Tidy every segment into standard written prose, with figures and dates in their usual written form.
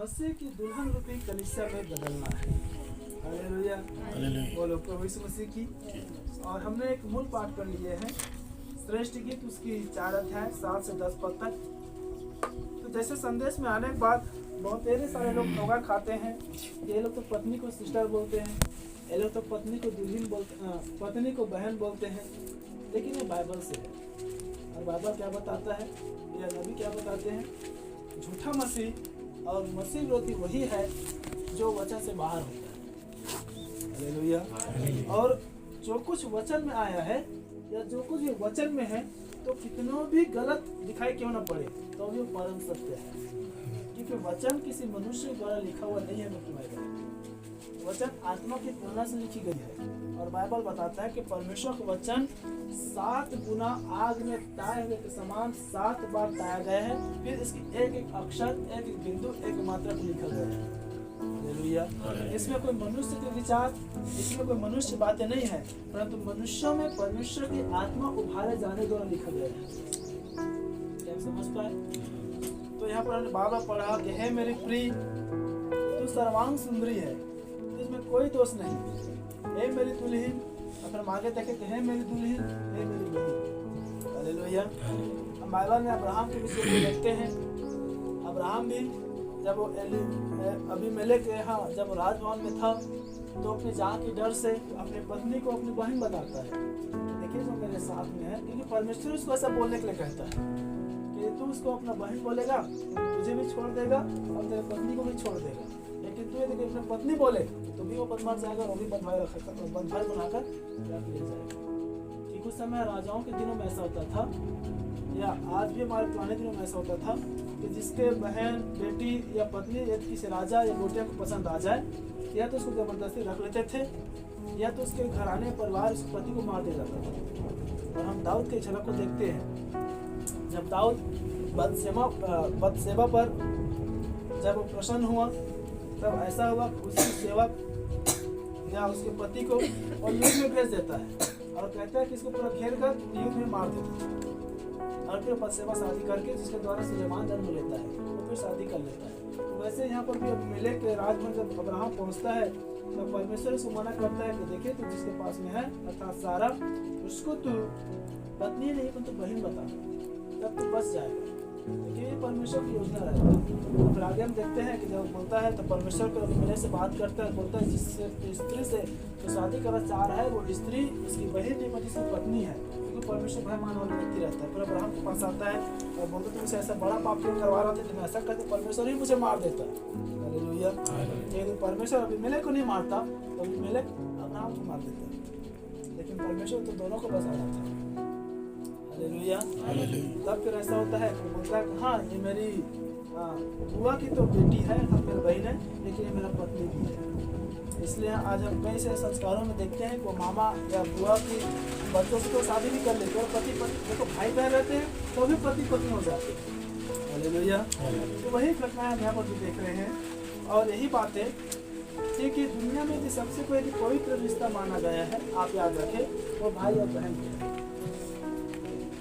मसीह की दुल्हन रूपी कलीसिया में बदलना है। हालेलुया, बोलो प्रभु यीशु मसीह की। और हमने एक मूल पाठ कर लिए हैं, श्रेष्ठ गीत उसकी 4 अध्याय 7 से 10 पद तक। तो जैसे संदेश में आने के बाद बहुत सारे लोग धोखा खाते हैं। ये लोग तो पत्नी को सिस्टर बोलते हैं, ये लोग तो पत्नी को दुल्हन बोलते, पत्नी को बहन बोलते हैं, लेकिन ये बाइबल से है। और बाइबल क्या बताता है, या नबी क्या बताते हैं? झूठा मसीह और मसीह विरोधी वही है जो वचन से बाहर होता है। हालेलुया। और जो कुछ वचन में आया है या जो कुछ भी वचन में है, तो कितना भी गलत दिखाई क्यों न पड़े, तो भी परम सत्य है। क्योंकि वचन किसी मनुष्य द्वारा लिखा हुआ नहीं है, वचन आत्मा की प्रेरणा से लिखी गई है। और बाइबल बताता है कि परमेश्वर का वचन 7 गुना आग में ताए हुए के समान 7 बार ताया गया है। फिर इसकी एक एक अक्षर, एक एक बिंदु, एक मात्रा को लिखा गया है। हालेलुया। इसमें कोई मनुष्य के विचार, इसमें कोई मनुष्य बातें नहीं है, परंतु मनुष्यों में परमेश्वर की आत्मा उभारे जाने द्वारा लिखा गया है। क्या समझ पाए? तो यहाँ पर हमने बाबा पढ़ा कि हे मेरी प्रिय, तू सर्वांग सुंदरी है, इसमें कोई दोष नहीं। हे मेरी दुल्हन, और फिर आगे देखे कि हे मेरी दुल्हन, हे मेरी बहन। हालेलुया। हम बाइबल में अब्राहम के विषय में देखते हैं। अब्राहम भी जब वो अबीमेलेक के यहाँ जब वो राजभवन में था, तो अपनी जान की डर से अपनी पत्नी को अपनी बहन बताता है। देखिए जो मेरे साथ में है, क्योंकि परमेश्वर उसको ऐसा बोलने के लिए कहता है कि तू उसको अपना बहन बोलेगा, तुझे भी छोड़ देगा और तेरे पत्नी को भी छोड़ देगा। लेकिन तू यदि अपनी पत्नी बोले तो भी वो बदमाश जाएगा, वो भी बंधुआई बनाकर रख लिया जाएगा। ठीक उस समय राजाओं के दिनों में ऐसा होता था, या आज भी हमारे पुराने दिनों में ऐसा होता था कि जिसके बहन, बेटी या पत्नी यदि किसी राजा या गोटिया को पसंद आ जाए, या तो उसको जबरदस्ती रख लेते थे, या तो उसके घराने परिवार उस पति को मार दिया जाता था। और हम दाऊद के झलक को देखते हैं। जब दाऊद बतशेबा पर जब वो प्रसन्न हुआ, तब ऐसा हुआ उसके सेवक या उसके पति को और युद्ध में भेज देता है और कहता है कि इसको पूरा घेर कर युद्ध में मार देता है। और फिर बतशेबा शादी करके, जिसके द्वारा सुलेमान जन्म लेता है, तो फिर शादी कर लेता है। तो वैसे यहाँ पर भी अबीमेलेक के राज में जब अब्राहम पहुँचता है, तो परमेश्वर उसको मना करता है कि देखिए तू जिसके पास में है अर्थात सारा, उसको तू पत्नी नहीं परंतु बहन बता, तब तू बच जाएगा। देखिए ये परमेश्वर की योजना रहती है। फिर आगे हम देखते हैं कि जब बोलता है तो परमेश्वर को अबीमेलेक से बात करता है, बोलता है जिस स्त्री से तो शादी करना चाह रहा है वो स्त्री उसकी बहन नहीं बल्कि उसकी पत्नी है, क्योंकि परमेश्वर भय मान वाला व्यक्ति रहता है। फिर अब्राहम के पास आता है और बोलता है तुमसे ऐसा बड़ा पाप क्यों करवा रहा था, जब ऐसा करते परमेश्वर ही मुझे मार देता। हालेलुया। यदि परमेश्वर अबीमेलेक को नहीं मारता तो अबीमेलेक अब्राहम को मार देता, लेकिन परमेश्वर तो दोनों को बचा रहा था। हालेलुया। तब फिर ऐसा होता है कि बोलता है हाँ ये मेरी बुआ की तो बेटी है, हम मेरी बहन है, लेकिन ये मेरा पत्नी भी है। इसलिए आज हम कई से संस्कारों में देखते हैं कि मामा या बुआ की बच्चों से तो शादी भी कर लेते हैं, और पति पत्नी देखो भाई बहन रहते हैं तो भी पति पत्नी हो जाते हैं। हालेलुया। तो वही घटना हम यहाँ पर भी देख रहे हैं। और यही बात है कि दुनिया में सबसे कोई पवित्र रिश्ता माना गया है, आप याद रखें, वो भाई और बहन है।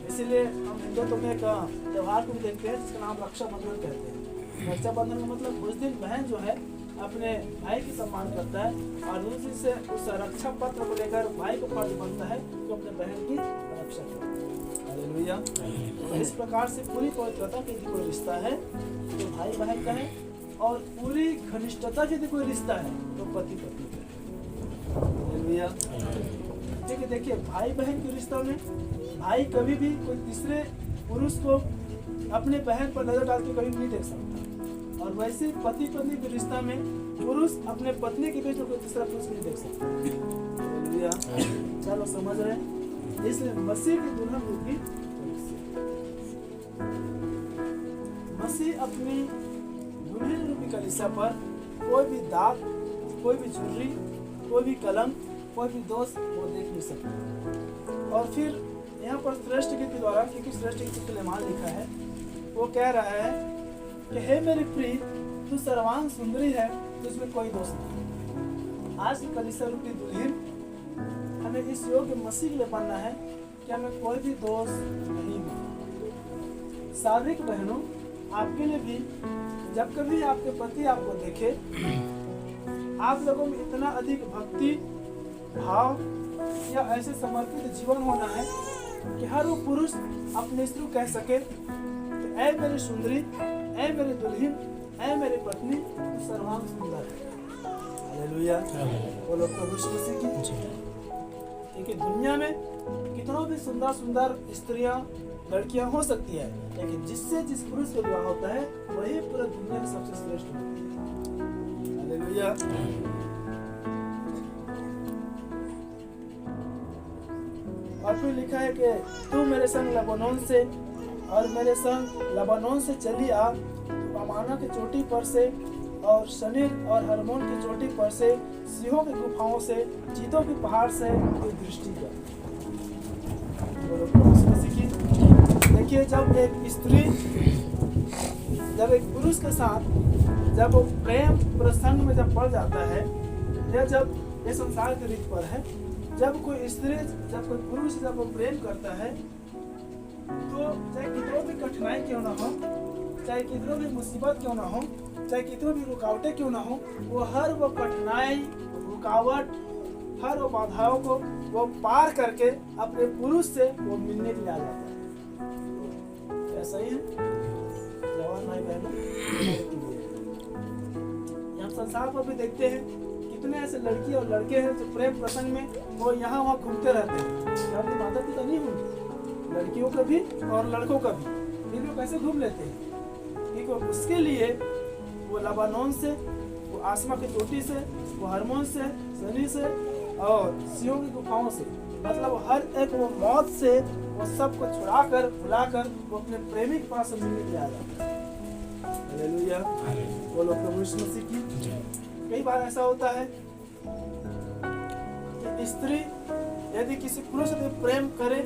इसीलिए हम हिंदुत्व में एक त्योहार को भी देखते हैं जिसका नाम रक्षाबंधन कहते हैं। रक्षाबंधन का मतलब उस दिन बहन जो है अपने भाई की सम्मान करता है, और दूसरी से उस रक्षा पत्र को लेकर भाई को फर्ज बनता है तो अपने बहन की रक्षा करता है। हालेलुया। तो इस प्रकार से पूरी पवित्रता की यदि कोई रिश्ता है तो भाई बहन का है, और पूरी घनिष्ठता यदि कोई रिश्ता है तो पति पत्नी का है। हालेलुया। ठीक है, देखिए भाई बहन के रिश्ता में भाई कभी भी कोई तीसरे पुरुष को अपने बहन पर नजर डाल के कभी नहीं देख सकता, और वैसे पति पत्नी के रिश्ता में पुरुष अपने पत्नी के बीच में कोई तीसरा पुरुष नहीं देख सकता। चलो समझ रहे हैं? इसलिए मसीह की दुल्हन रूपी मसीह अपनी दुल्हन रूपी कलीसिया पर कोई भी दाग, कोई भी झुर्री, कोई भी कलंक, कोई भी दोष वो देख नहीं सकता। और फिर यहाँ पर श्रेष्ठ गीत के द्वारा, क्योंकि श्रेष्ठ गीत सुलेमान लिखा है, वो कह रहा है कि हे मेरी प्रिय, तू सर्वांग सुंदरी है, तुझमें कोई दोष नहीं। आज की कलीसिया रूपी दुल्हन हमें इस योग्य मसीह के लिए बनना है कि हमें कोई भी दोष नहीं हो। शारीरिक बहनों आपके लिए भी जब कभी आपके पति आपको देखे, आप लोगों में इतना अधिक भक्ति भाव या ऐसे समर्पित जीवन होना है कि हर वो पुरुष अपने स्त्री को कह सके कि ऐ मेरी सुंदरी, ऐ मेरी दुल्हन, ऐ मेरी पत्नी, तू सर्वांग सुंदर है। हालेलुया, बोलो प्रभु यीशु मसीह की। क्योंकि दुनिया में कितनों भी सुंदर सुंदर स्त्रियां लड़कियां हो सकती है, लेकिन जिस पुरुष से विवाह होता है वही पूरा दुनिया में सबसे श्रेष्ठ होती है। हालेलुया। और फिर लिखा है कि तू मेरे संग लबानोन से और मेरे संग लबानोन से चली आ, अमाना की चोटी पर से और शनीर और हरमोन की चोटी पर से, सिंहों की गुफाओं से, चीतों की पहाड़ से कोई दृष्टि कर। देखिए, जब एक स्त्री जब एक पुरुष के साथ जब वो प्रेम प्रसंग में जब पड़ जाता है, या जब ये संसार के रीत पर है, जब कोई स्त्री जब कोई पुरुष जब वो प्रेम करता है, तो चाहे कितनों भी कठिनाई क्यों ना हो, चाहे कितनों भी मुसीबत क्यों ना हो, चाहे कितनी भी रुकावटें क्यों ना हो, वो हर वो कठिनाई, रुकावट, हर वो बाधाओं को वो पार करके अपने पुरुष से वो मिलने के लिए आ जाता है। ऐसा ही है जवान भाई बहनों, हम संसार पर भी देखते हैं कितने ऐसे लड़की और लड़के हैं जो प्रेम प्रसंग में वो यहाँ वहाँ घूमते रहते हैं। अपने माता पिता नहीं होंगे, लड़कियों का भी और लड़कों का भी, फिर वो कैसे घूम लेते हैं? क्योंकि उसके लिए वो लबानोन से, वो आसमा की चोटी से, वो हरमोन से, शनि से और सिंहों की गुफाओं से, मतलब हर एक वो मौत से वो सबको छुड़ाकर बुलाकर वो अपने प्रेमी के पास मिलने के लिए आ जाता है। हालेलुया, बोलो प्रभु यीशु मसीह की। कई बार ऐसा होता है कि स्त्री यदि किसी पुरुष से प्रेम करे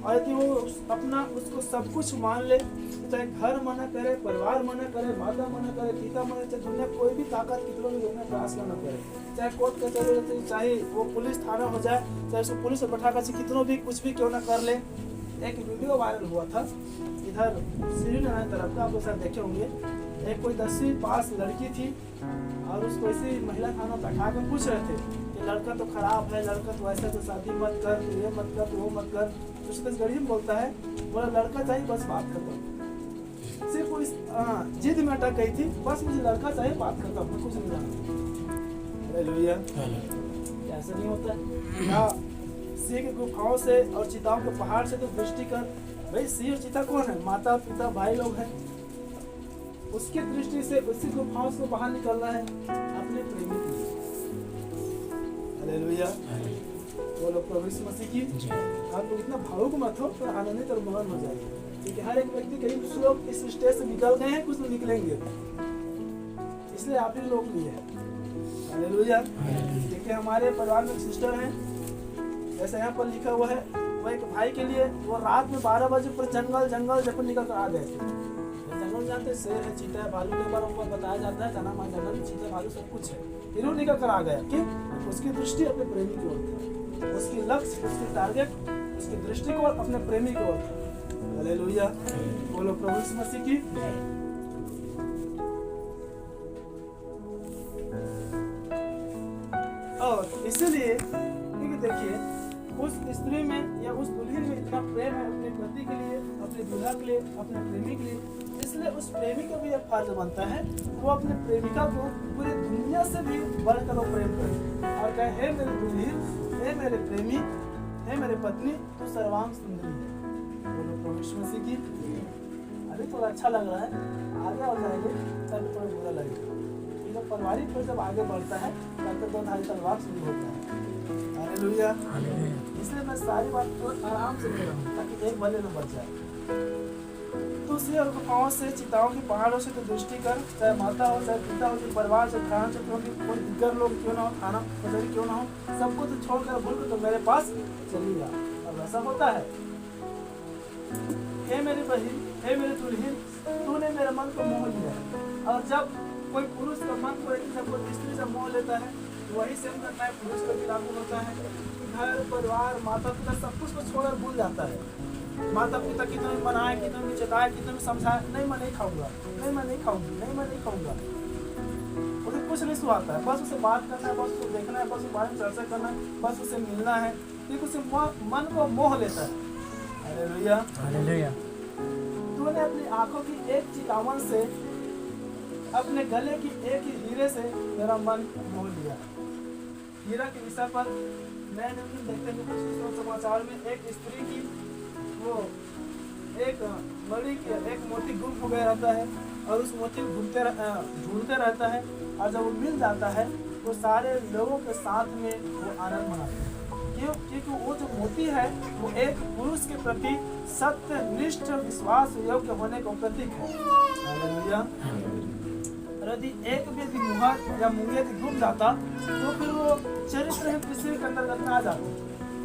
और यदि वो अपना उसको सब कुछ मान ले, चाहे घर मना करे, परिवार मना करे, माता मना करे, पिता मना करे, दुनिया कोई भी ताकत कितनों भी रोकने प्रयास करना करे, चाहे कोर्ट कचहरी रहती, चाहे वो पुलिस थाना हो जाए, चाहे उसको पुलिस में बैठा कर कितनों भी कुछ भी क्यों ना कर ले। एक वीडियो वायरल हुआ था इधर श्रीनगर तरफ का, आप लोग शायद देखे होंगे। एक कोई 10वीं पास लड़की थी और उसको इसी महिला थाना बैठा कर पूछ रहे थे कि लड़का तो खराब है, लड़का तो ऐसा, तो शादी मत कर, ये मत कर, वो मत कर। उसके गरीब बोलता है, बोला लड़का चाहिए बस, बात खत्म। सिर्फ वो इस जिद में अटक गई थी, बस मुझे लड़का चाहिए, बात खत्म, मैं कुछ नहीं जानता। हालेलुया, ऐसा नहीं होता क्या? सिंह की गुफाओं से और चीताओं के पहाड़ से तो दृष्टि कर। भाई सिंह और चीता कौन है? माता पिता भाई लोग हैं। उसकी दृष्टि से उसी गुफाओं से बाहर निकलना है अपने प्रेमी के लिए। हालेलुया, बोलो प्रभु यीशु मसीह की। आप लोग इतना भावुक मत हो, तो आनंदित और मगन हो जाएंगे, क्योंकि हर एक व्यक्ति करीब कुछ लोग इस स्टेज से निकल गए हैं, कुछ लोग निकलेंगे, इसलिए आप ही लोग भी है। हालेलुया। देखिए हमारे परिवार में सिस्टर हैं, जैसे यहाँ पर लिखा हुआ है, वो एक भाई के लिए वो रात में 12 बजे पर जंगल जब निकल कर आ गए थे। जंगल जानते, शेर है, चीता है, भालू, के बार उनको बताया जाता है जना मान जंगल में चीता भालू सब कुछ है, फिर वो निकल कर आ गया। कि उसकी दृष्टि अपने प्रेमी की ओर थी, उसकी लक्ष्य, उसकी टारगेट, उसकी दृष्टिकोण अपने प्रेमी की ओर था। हालेलुया, बोलो प्रभु यीशु मसीह की। और इसलिए देखिए उस स्त्री में या उस दुल्हन में इतना प्रेम है अपने पति के लिए, अपने दूल्हा के लिए, अपने प्रेमी के लिए, इसलिए उस प्रेमी को भी एक फर्ज बनता है वो अपने प्रेमिका को पूरी दुनिया से भी बढ़कर वो प्रेम करे और कहे, हे मेरी दुल्हन, हे मेरे प्रेमी, हे मेरे पत्नी, तू सर्वांग सुंदरी है। बोलो प्रभु यीशु मसीह की। अभी थोड़ा अच्छा लग रहा है, आगे हो जाएंगे तब थोड़ा बुरा लगेगा। जब पारिवारिक पर जब आगे बढ़ता है तब तो दोनों तलवार शुरू होता है। हालेलुया। इसलिए मैं सारी बात को आराम से ले रहा हूँ ताकि एक भले न बच जाए। तो सिंह और गुफाओं से, चिताओं की पहाड़ों से तो दृष्टि कर, चाहे माता हो, चाहे पिता हो, चाहे परिवार, चाहे घराना, चाहे कोई दिग्गज लोग क्यों ना हो, थाना कचहरी क्यों ना हो, सबको तो छोड़कर भूल तो मेरे पास चली जा। अब ऐसा होता है, हे मेरी बहन, हे मेरी दुल्हन, तूने मेरे मन को मोह लिया। और जब कोई पुरुष का मन को जब कोई स्त्री से मोह लेता है, वही सेम करना है पुरुष का भी लागू होता है। घर परिवार माता पिता सब कुछ को छोड़कर भूल जाता है। माता पिता कितने भी मनाए, कितने भी चटाए, कितने भी समझाए, नहीं मैं नहीं खाऊंगा, नहीं मैं नहीं खाऊंगी, नहीं मैं नहीं खाऊंगा, उसे कुछ नहीं सुहाता है। बस उसे बात करना है, बस उसे देखना है, बस उस बारे में चर्चा करना है, बस उसे मिलना है, ठीक उसे मन को मोह लेता है। Hallelujah, hallelujah. तूने अपनी आंखों की एक चितवन से, अपने गले की एक ही हीरे से मेरा मन मोह लिया। हीरा के विषय पर मैंने देखते हुए कुछ समाचार में एक स्त्री की वो एक मणि के एक मोती गुम हो गया रहता है और उस मोती को ढूंढते रहता है, और जब वो मिल जाता है तो सारे लोगों के साथ में वो आनंद मनाते हैं। क्यों? क्योंकि वो जो मोती है वो एक पुरुष के प्रति सत्यनिष्ठ विश्वास योग्य होने का प्रतीक है। हालेलुया। यदि एक भी यदि मुहर या मुंगे यदि घूम जाता तो फिर वो चरित्र पृथ्वी के अंतर्गत आ जाती।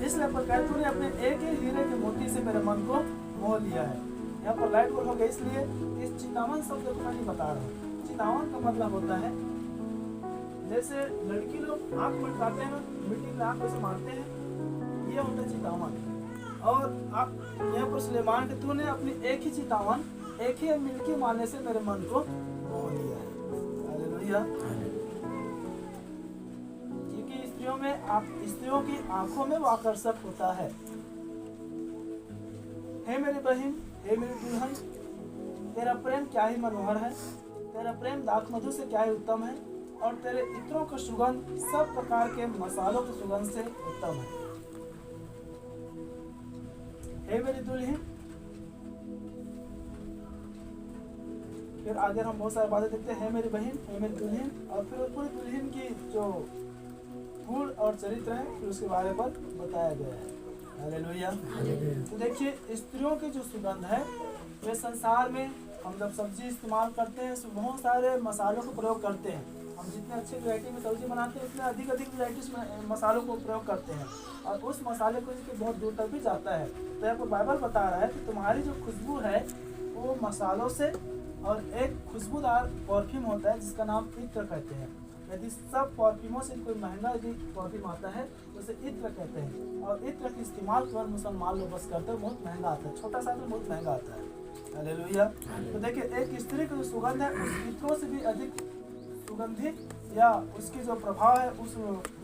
इसलिए पर कहते तूने अपने एक ही हीरे के मोती से मेरे मन को मोह लिया है। यहाँ पर लाइट बोल हो गया, इसलिए इस चितावन शब्द को मैं नहीं बता रहा हूँ। चितावन का मतलब होता है जैसे लड़की लोग आँख मटकाते हैं, मिट्टी में आँख से मारते हैं, ये होता है चितावन। और आप यहाँ पर सुलेमान के तूने अपनी एक ही चितावन, एक ही मिल्की मारने से मेरे मन को मोह लिया है। हालेलुया। क्योंकि स्त्रियों की आंखों में वो आकर्षक होता है। हे मेरी बहन, हे मेरी दुल्हन, तेरा प्रेम क्या ही मनोहर है, तेरा प्रेम दाख मधु से क्या ही उत्तम है, और तेरे इत्रों का सुगंध सब प्रकार के मसालों के सुगंध से उत्तम है। हे मेरी दुल्हन, फिर आगे हम बहुत सारी बातें देखते हैं, मेरी बहन, हे मेरी दुल्हन, और फिर पूरी दुल्हन की जो गुण और चरित्र है फिर उसके बारे पर बताया गया है। हालेलुया। तो देखिए स्त्रियों की जो सुगंध है वे संसार में हम जब सब्जी इस्तेमाल करते हैं तो बहुत सारे मसालों को प्रयोग करते हैं। हम जितने अच्छे वैरायटी में सब्जी बनाते हैं उतने अधिक वैरायटीज में मसालों को प्रयोग करते हैं, और उस मसाले को इसके बहुत दूर तक भी जाता है। तो यहाँ पर बाइबल बता रहा है कि तुम्हारी जो खुशबू है वो मसालों से, और एक खुशबूदार परफ्यूम होता है जिसका नाम इत्र कहते हैं। यदि सब परफ्यूमों से कोई महंगा यदि परफ्यूम आता है तो उसे इत्र कहते हैं, और इत्र का इस्तेमाल केवल मुसलमान लोग बस करते हैं, बहुत महंगा आता है, छोटा सा तो बहुत महंगा आता है। हालेलुया। तो देखिए एक स्त्री की जो सुगंध है उस इत्रों से भी अधिक सुगंधित, या उसकी जो प्रभाव है उस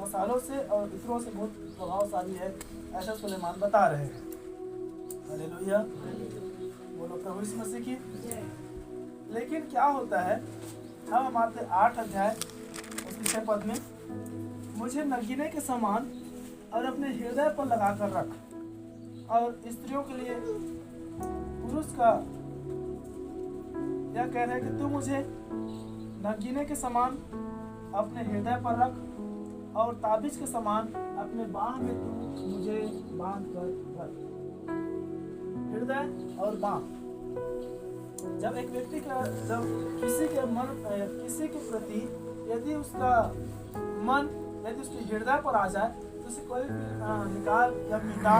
मसालों से और इत्रों से बहुत प्रभावशाली है, ऐसा सुलेमान बता रहे हैं। हालेलुया। बोलो प्रभु यीशु मसीह की। लेकिन क्या होता है, हम हमारे 8 अध्याय उसके 6 पद में, मुझे नगीने के समान और अपने हृदय पर लगा कर रख, और स्त्रियों के लिए पुरुष का यह कह रहा है कि तू मुझे नगीने के समान अपने हृदय पर रख, और ताबीज के समान अपने बाह में तू मुझे बांध कर रख। हृदय और बाह, जब एक व्यक्ति का, जब किसी के प्रति यदि उसका मन यदि उसके हृदय पर आ जाए तो उसे कोई भी निकाल या मिटा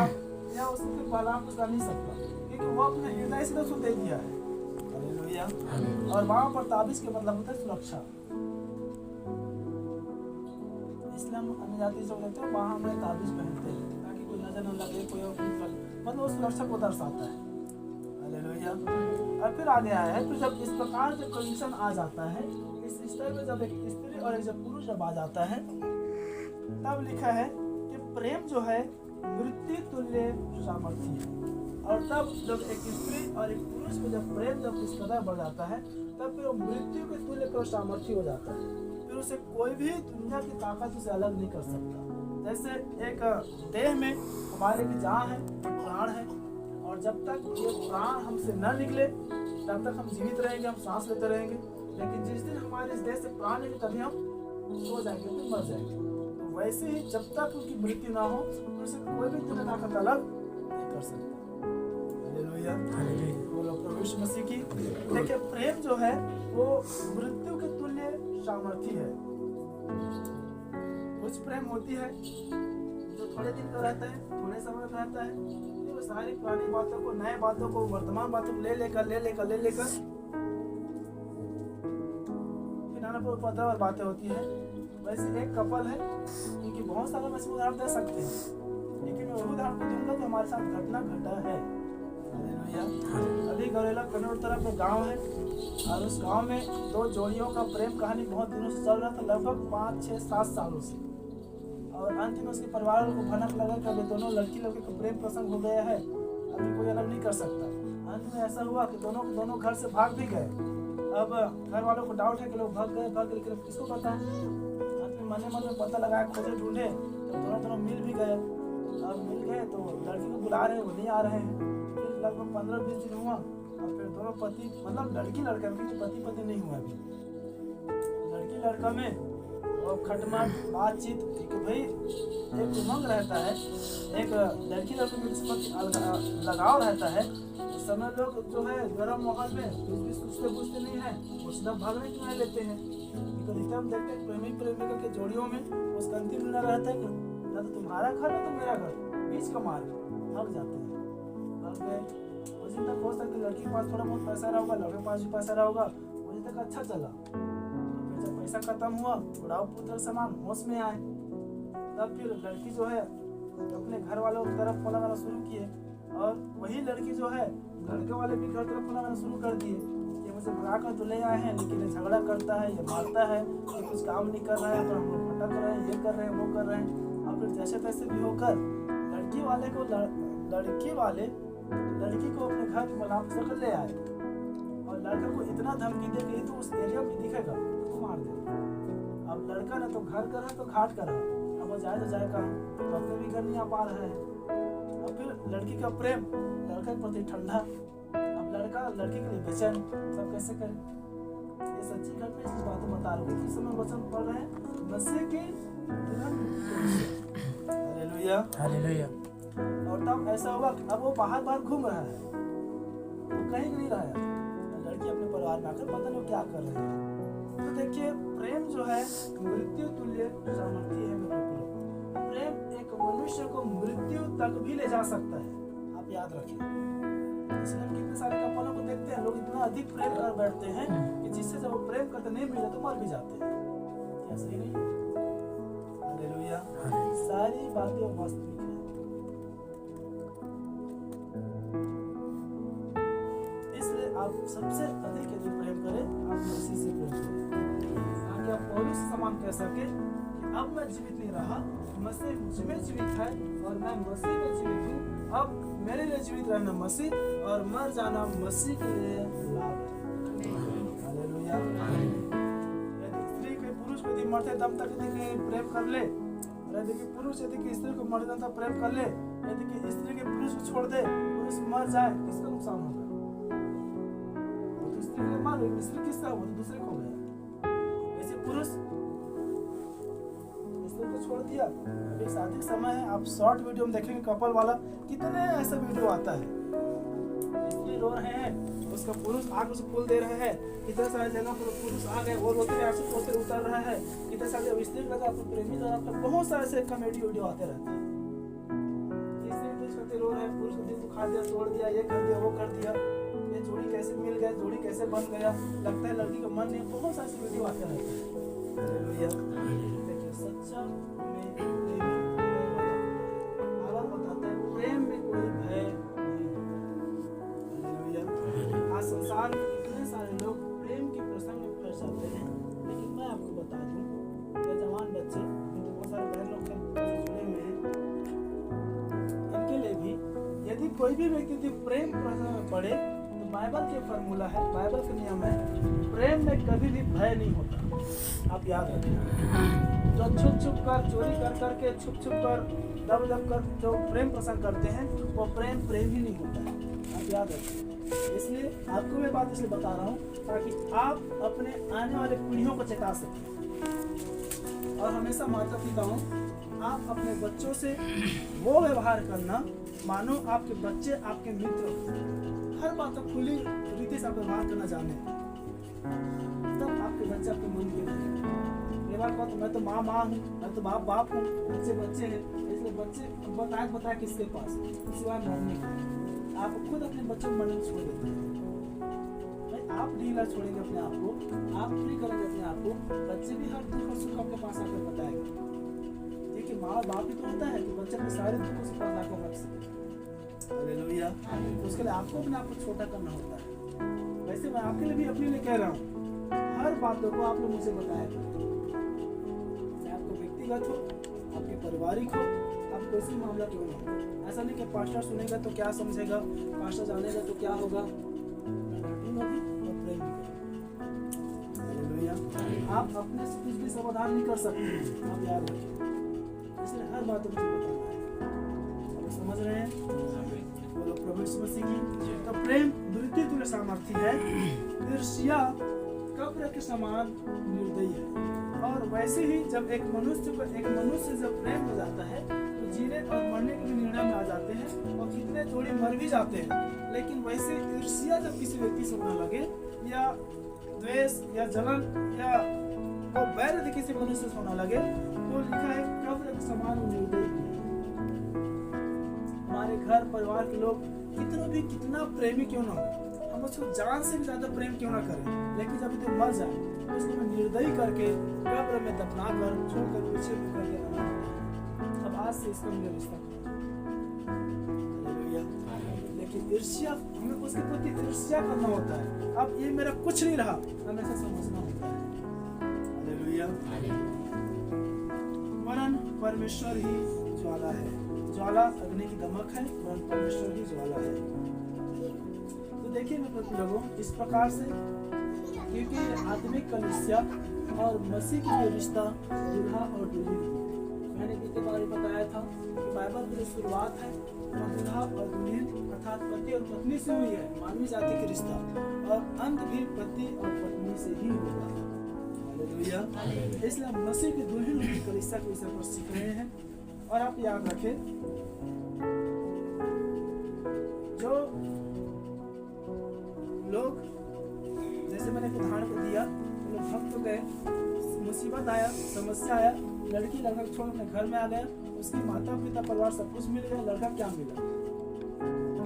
या उसके बलाम कुछ कर नहीं सकता, क्योंकि वो अपने हृदय से तो दे दिया है। हालेलुया। और वहां पर ताबीज के मतलब होता है सुरक्षा। इसलिए हम अन्य जाति से कहते हैं वहां हमें ताबीज पहनते हैं ताकि कोई नजर न लगे, कोई और मतलब वो सुरक्षा को दर्शाता है। हालेलुया। और फिर आगे आया है, तो जब इस प्रकार जब कंडीशन आ जाता है, इस स्तर में जब एक स्त्री और एक जब पुरुष जब आ जाता है, तब लिखा है कि प्रेम जो है मृत्यु तुल्य सामर्थ्य है। और तब जब एक स्त्री और एक पुरुष में जब प्रेम जब इस कदर बढ़ जाता है तब फिर वो मृत्यु के तुल्य का सामर्थ्य हो जाता है। फिर उसे कोई भी दुनिया की ताकत उसे अलग नहीं कर सकता। जैसे एक देह में हमारे की जान है, प्राण है, और जब तक ये प्राण हमसे न निकले तब तक हम जीवित रहेंगे, हम सांस लेते रहेंगे। लेकिन जिस दिन हमारे इस देह से प्राण निकले तभी हम सो जाएंगे, फिर मर जाएंगे। तो वैसे ही जब तक उनकी मृत्यु ना हो तो उसे कोई भी दुनिया ताकत अलग नहीं कर सकता। हालेलुया। बोलो प्रभु यीशु मसीह की। देखिए प्रेम जो है वो मृत्यु के तुल्य सामर्थ्य है। कुछ प्रेम होती है जो थोड़े दिन का रहता है, थोड़े समय का रहता है, वो सारी पुरानी बातों को, नए बातों को, वर्तमान बातों को ले लेकर फिर नाना पर बातें होती है। वैसे एक कपल है, क्योंकि बहुत सारे मैं उदाहरण दे सकते हैं, लेकिन मैं उदाहरण को दूंगा जो हमारे साथ घटना घटा है। अभी गौरेला कन्नौर तरफ एक गाँव है और उस गांव में दो जोड़ियों का प्रेम कहानी बहुत दिनों से चल रहा था, लगभग 5, 6, 7 सालों से। और अंत में उसके परिवार को भनक लगा कि अभी दोनों लड़की लड़के का प्रेम प्रसंग हो गया है, अभी कोई अलग नहीं कर सकता। अंत में ऐसा हुआ कि दोनों घर से भाग भी गए। अब घर वालों को डाउट है कि लोग भाग गए लेकिन किसको पता। अंत में मन में पता लगाया, खोजे ढूंढे तो दोनों मिल भी गए। अब मिल गए तो लड़की को बुला रहे हैं, वो नहीं आ रहे हैं। फिर लगभग 15-20 दिन हुआ और फिर दोनों पति मतलब लड़की लड़का क्योंकि पति नहीं हुआ अभी, लड़की लड़का में और खटमट बातचीत कि भाई एक उमंग रहता है, एक लड़की लड़के में लगाव रहता है। उस समय लोग जो है गर्म माहौल में पूछते नहीं है, वो सीधा भागने क्यों लेते हैं। हम देखते हैं प्रेमिका के जोड़ियों में उसका अंतिम निर्णय रहता है कि ना तो तुम्हारा घर ना तो मेरा घर, बीच का मार्ग, भाग जाते हैं। भाग गए उस दिन तक हो सकता है लड़की के पास थोड़ा बहुत पैसा रहा होगा, लड़के के पास भी पैसा रहा होगा, उस दिन तक अच्छा चला। फिर जब पैसा खत्म हुआ, उड़ाऊ पुत्र समान होश में आए, तब फिर लड़की जो है अपने घर वालों की तरफ फोन लगाना शुरू किए और वही लड़की जो है लड़के वाले भी घर तरफ फोन लगाना शुरू कर दिए। ये मुझे भगा कर तो ले आए हैं लेकिन ये झगड़ा करता है, ये मारता है, ये कुछ काम नहीं कर रहा है, तो हम लोग भटक रहे हैं, ये कर रहे हैं, वो कर रहे हैं। और फिर जैसे तैसे भी होकर लड़की वाले लड़की को अपने घर की बलाम से ले आए और लड़का को इतना धमकी दे कि तो उस एरिया में दिखेगा तो मार दे। अब लड़का ने तो घर का है तो घाट का है, अब वो जाए तो जाए कहाँ, अपने भी घर नहीं आ पा रहे हैं। और फिर लड़की का प्रेम लड़का के प्रति ठंडा, अब लड़का लड़की के लिए बेचैन, सब कैसे करें। ये सच्ची घटना इस बात को बता रहे हैं। इस समय वचन पढ़ रहे हैं मसीह के हालेलुया हालेलुया। और तब ऐसा हुआ कि अब वो बाहर घूम रहा है, वो कहीं नहीं रहा है। लड़की अपने परिवार में आकर पता नहीं क्या कर रही है। तो देखिए प्रेम जो है मृत्यु तुल्य सामर्थ्य है मेरे प्रिय। प्रेम एक मनुष्य को मृत्यु तक भी ले जा सकता है, आप याद रखें। इसलिए हम कितने सारे कपलों को देखते हैं, लोग इतना अधिक प्रेम कर बैठते हैं कि जिससे जब वो प्रेम करते नहीं मिले तो मर भी जाते हैं। क्या सही नहीं? हालेलुया। सारी बातें वास्तविक है। आप सबसे अधिक यदि प्रेम करें, आप मसीह से प्रेम करें, ताकि आप पौलुस समान कह सके कि अब मैं जीवित नहीं रहा, मसीह मुझ में जीवित है और मैं मसीह में जीवित हूँ। अब मेरे लिए जीवित रहना मसीह और मर जाना मसीह के लिए लाभ है। हालेलुया। यदि स्त्री के पुरुष को यदि मरते दम तक यदि प्रेम कर ले, यदि कि पुरुष यदि स्त्री को मरते दम तक प्रेम कर ले, यदि कि स्त्री के पुरुष को छोड़ दे, पुरुष मर जाए, किसका नुकसान होगा? स्त्री किसका हो तो दूसरे को गया। वैसे पुरुष स्त्री को छोड़ दिया। अभी शादी समय है, आप शॉर्ट वीडियो में देखेंगे कपल वाला, कितने ऐसा वीडियो आता है। स्त्री रो रहे हैं, उसका पुरुष आगे उसे पुल दे रहे हैं, कितने सारे जगह पर पुरुष आ गए वो रोते हैं, पोते उतर रहे हैं, कितने सारे स्त्री का आपको प्रेमी का बहुत सारे ऐसे कॉमेडी वीडियो आते रहते हैं। स्त्री रो रहे हैं, पुरुष को दिल दुखा दिया, तोड़ दिया, ये कर दिया, वो कर दिया, जोड़ी कैसे मिल गया, जोड़ी कैसे बन गया, लगता है लड़की का मन नहीं। बहुत सारे वीडियो आते रहते हैं। देखिए सच्चा में अगर बताते हैं प्रेम में कोई भय नहीं। आज संसार में इतने सारे लोग प्रेम के प्रसंग में फंस जाते हैं, लेकिन मैं आपको बता दूं, ये जवान बच्चे बहुत सारे बहन लोग जुड़े हुए हैं, इनके लिए भी यदि कोई भी व्यक्ति प्रेम प्रसंग में पड़े, बाइबल के फॉर्मूला है, बाइबल का नियम है, प्रेम में कभी भी भय नहीं होता। आप याद रखें, जो छुप कर चोरी कर करके छुप कर दब कर जो प्रेम प्रसंग करते हैं वो प्रेम ही नहीं होता है। आप याद रखें। इसलिए आपको मैं बात इसलिए बता रहा हूँ ताकि आप अपने आने वाले पीढ़ियों को चेता सकें। और हमेशा माता पिताओं, आप अपने बच्चों से वो व्यवहार करना मानो आपके बच्चे आपके मित्र, हर बात को खुली रीति से व्यवहार करना जाने, तब आपके बच्चे आपके मन के बात तो मैं तो माँ हूँ, मैं तो बाप हूँ, बच्चे हैं, इसलिए बच्चे बताए किसके पास, सिवाय मम्मी के। आप खुद अपने बच्चों को मन छोड़ देते हैं। आप ढीला छोड़ेंगे अपने आप को, आप फ्री करेंगे अपने आप को, बच्चे भी हर दुख और सुख आपके पास आकर बताएंगे। देखिए माँ बाप ही तो होता है कि बच्चे अपने सारे दुखों से पास आकर रख सके। हालेलुया। तो उसके लिए आपको अपने आप को छोटा करना होता है। वैसे मैं आपके लिए भी अपने लिए कह रहा हूँ, हर बातों को आप लोग मुझे बताया करें, चाहे आपको व्यक्तिगत हो, आपके पारिवारिक हो, आप कोई सी मामला क्यों ना हो। ऐसा नहीं कि पास्टर सुनेगा तो क्या समझेगा, पास्टर जानेगा तो क्या होगा। आप अपने से कुछ भी समाधान नहीं कर सकते, आप याद रखिए। इसलिए हर बात मुझे बताना है। आप समझ रहे हैं? बोलो प्रभु यीशु मसीह की। तो प्रेम वृद्धि तुल्य सामर्थ्य है, ईर्ष्या कब्र के समान निर्दयी है। और वैसे ही जब एक मनुष्य जब प्रेम हो जाता है तो जीने और मरने के निर्णय में आ जाते हैं, और कितने जोड़े मर भी जाते हैं। लेकिन वैसे ईर्ष्या जब किसी व्यक्ति से होने लगे, या द्वेष या जलन या वो बैर यदि किसी मनुष्य से होने लगे, तो लिखा है कब्र के समान निर्दयी है। हमारे घर परिवार के लोग कितना प्रेमी क्यों ना हो, हम उसको जान से भी ज्यादा प्रेम क्यों ना करें, लेकिन जब इतने मर जाए तो उसको निर्दयी करके कब्र में दफना कर छोड़कर पीछे करके आना होता है। अब आज से इसका मेरा रिश्ता, लेकिन ईर्ष्या, हमें उसके प्रति ईर्ष्या करना होता है। अब ये मेरा कुछ नहीं रहा, हमें ऐसा समझना होता है। हालेलुया। वरन परमेश्वर ही ज्वाला है, ज्वाला अग्नि की दमक है, वरन परमेश्वर ही ज्वाला है। तो देखिए मैं प्रति लोगों, इस प्रकार से, क्योंकि आत्मिक कलीसिया और मसीह की रिश्ता दूल्हा और दुल्हन, मैंने पिछले बार बताया था कि बाइबल की जो शुरुआत है वो दूल्हा और दुल्हन अर्थात पति और पत्नी से हुई है, मानवीय जाति के रिश्ता, और अंत भी पति और पत्नी से ही होगा। हालेलुया। इसलिए मसीह की दुल्हन की कलीसिया के विषय पर सीख रहे हैं। और आप याद रखें, जो लोग, जैसे मैंने उदाहरण को दिया, तो लोग भक्त गए, मुसीबत आया, समस्या आया, लड़की लड़का छोड़ अपने घर में आ गया, उसकी माता पिता परिवार सब कुछ मिल गया, लड़का क्या मिला?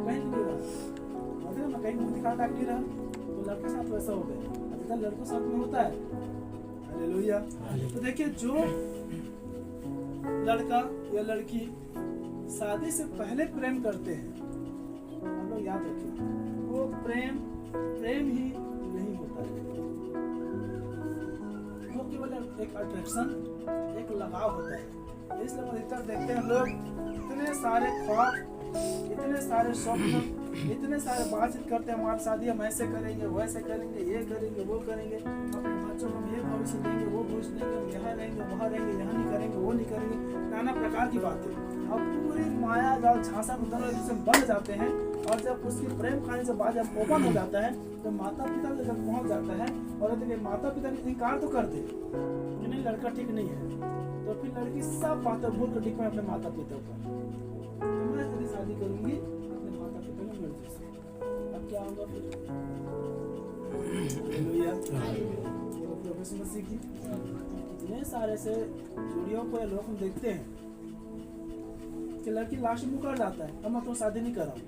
कहीं नहीं रहा, मतलब मैं कहीं मुंह दिखा नहीं रहा, तो लड़के साथ वैसा हो गया। अधिकतर लड़कों साथ में होता है। हालेलुया। तो देखिए, जो लड़का या लड़की शादी से पहले प्रेम करते हैं, हम लोग याद रखें, वो प्रेम ही नहीं होता है, वो केवल एक अट्रैक्शन, एक लगाव होता है। इसलिए हम अधिकतर देखते हैं लोग इतने सारे ख्वाब, इतने सारे स्वप्न, इतने सारे बातचीत करते हैं, हमारी शादी हम ऐसे करेंगे, वैसे करेंगे, ये करेंगे, वो करेंगे, अपने बच्चों को ये भविष्य देंगे, वो भविष्य देंगे, हम यहाँ रहेंगे, वहाँ रहेंगे, यहाँ नहीं करेंगे, वो नहीं करेंगे, नाना प्रकार की बातें। अब पूरी माया जाल झांसा में दोनों जिसमें बन जाते हैं, और जब उसकी प्रेम कहानी से बात जब ओपन हो जाता है, तो माता पिता जब पहुँच जाता है, और यदि माता पिता ने इनकार तो करते कि नहीं लड़का ठीक नहीं है, तो फिर लड़की सब बातें भूल कर ठीक है अपने माता पिता पर, मैं यदि शादी करूंगी अपने माता पिता की मर्जी से, अब क्या होगा फिर? हालेलुया। प्रभु यीशु मसीह की इतने सारे से जोड़ियों को या लोग हम देखते हैं कि लड़की लास्ट में मुकर जाता है, अब मैं तो शादी नहीं कर रहा हूँ,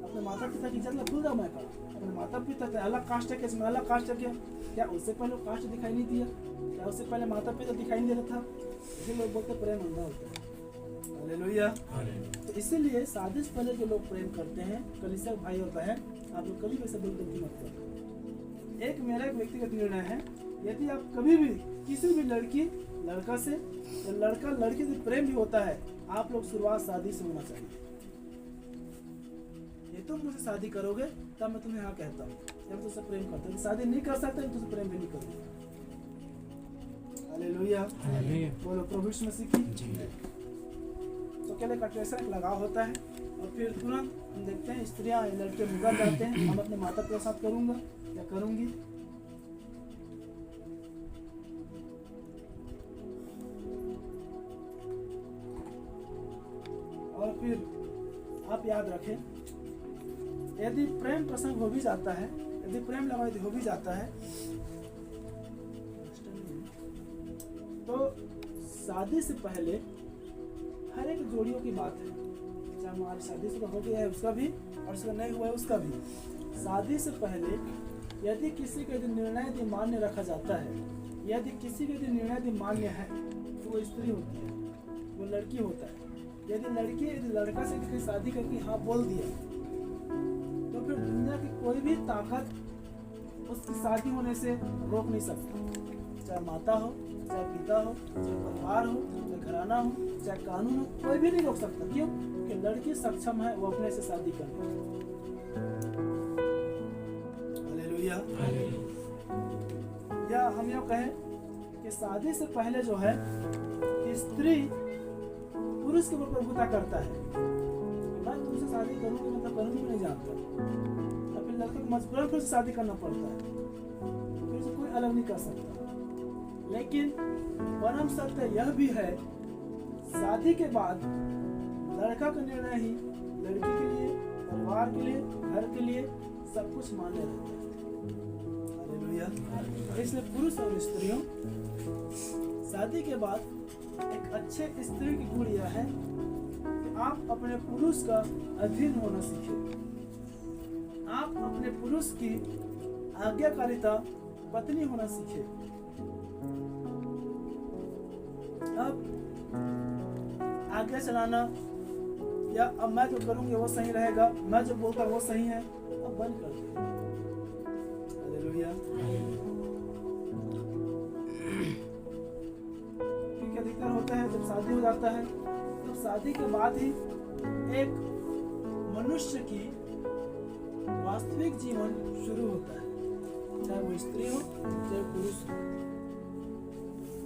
अपने माता पिता की इज्जत भूल जाऊँ मैं कहा, अपने माता पिता का अलग कास्ट है, कैसे अलग कास्ट है, क्या उससे पहले कास्ट दिखाई नहीं दिया? क्या उससे पहले माता पिता दिखाई नहीं दे रहा था? इसलिए लोग बोलते प्रेम अंधा होता है। हालेलुया। तो इसीलिए शादी से पहले जो लोग प्रेम करते हैं, कलीसिया भाई होता है, आप लोग कभी वैसे बिल्कुल मत करो। एक मेरा एक व्यक्तिगत निर्णय है, यदि आप कभी भी किसी भी लड़की लड़का से या लड़का लड़की से प्रेम भी होता है, आप लोग शुरुआत शादी से होना चाहिए। ये तुम मुझसे शादी करोगे तब मैं तुम्हें हाँ कहता हूँ, जब तुझसे प्रेम करता हूँ, शादी नहीं कर सकता तुझसे प्रेम भी नहीं करूँगा। हालेलुया। बोलो प्रभु यीशु मसीह की। तो क्या अट्रैक्शन एक लगाव होता है, और फिर तुरंत हम देखते हैं स्त्रियां लड़के मुकर जाते हैं, हम अपने माता पिता के साथ करूंगा या करूंगी। और फिर आप याद रखें, यदि प्रेम प्रसंग हो भी जाता है, यदि प्रेम लगा हो भी जाता है, तो शादी से पहले हर एक जोड़ियों की बात है, चाहे हमारी शादी से हो गया है उसका भी और उसका नहीं हुआ है उसका भी। शादी से पहले यदि किसी का यदि निर्णय यदि मान्य रखा जाता है, यदि किसी का यदि निर्णय यदि मान्य है, तो वो स्त्री होती है, वो लड़की होता है। यदि लड़का से किसी शादी करके हाँ बोल दिया तो फिर दुनिया की कोई भी ताकत उसकी शादी होने से रोक नहीं सकती। चाहे माता हो, चाहे पिता हो, चाहे परिवार हो, चाहे घराना हो, चाहे कानून हो, कोई भी नहीं रोक सकता। क्यों? कि लड़की सक्षम है वो अपने से शादी करने। हालेलुया। या हम यह कहें कि शादी से पहले जो है कि स्त्री पुरुष के ऊपर प्रभुता करता है। मैं तुमसे शादी करूंगी मतलब करूंगी नहीं जानता, और फिर लड़के को मजबूरन फिर शादी करना पड़ता है, फिर से कोई अलग नहीं कर सकता। लेकिन परम सत्य यह भी है, शादी के बाद लड़का का निर्णय ही लड़की के लिए, परिवार के लिए, घर के लिए सब कुछ मान्य रहता है। हालेलुया। इसलिए पुरुष और स्त्रियों, शादी के बाद एक अच्छे स्त्री की गुण यह है कि आप अपने पुरुष का अधीन होना सीखें। आप अपने पुरुष की आज्ञाकारिता पत्नी होना सीखें। अब आज्ञा चलाना या अब मैं जो करूंगी वो सही रहेगा, मैं जो बोलता वो सही है, अब बंद कर दो। हालेलुया। अधिकतर होता है जब शादी हो जाता है, तो शादी के बाद ही एक मनुष्य की वास्तविक जीवन शुरू होता है, चाहे वो स्त्री हो चाहे पुरुष हो।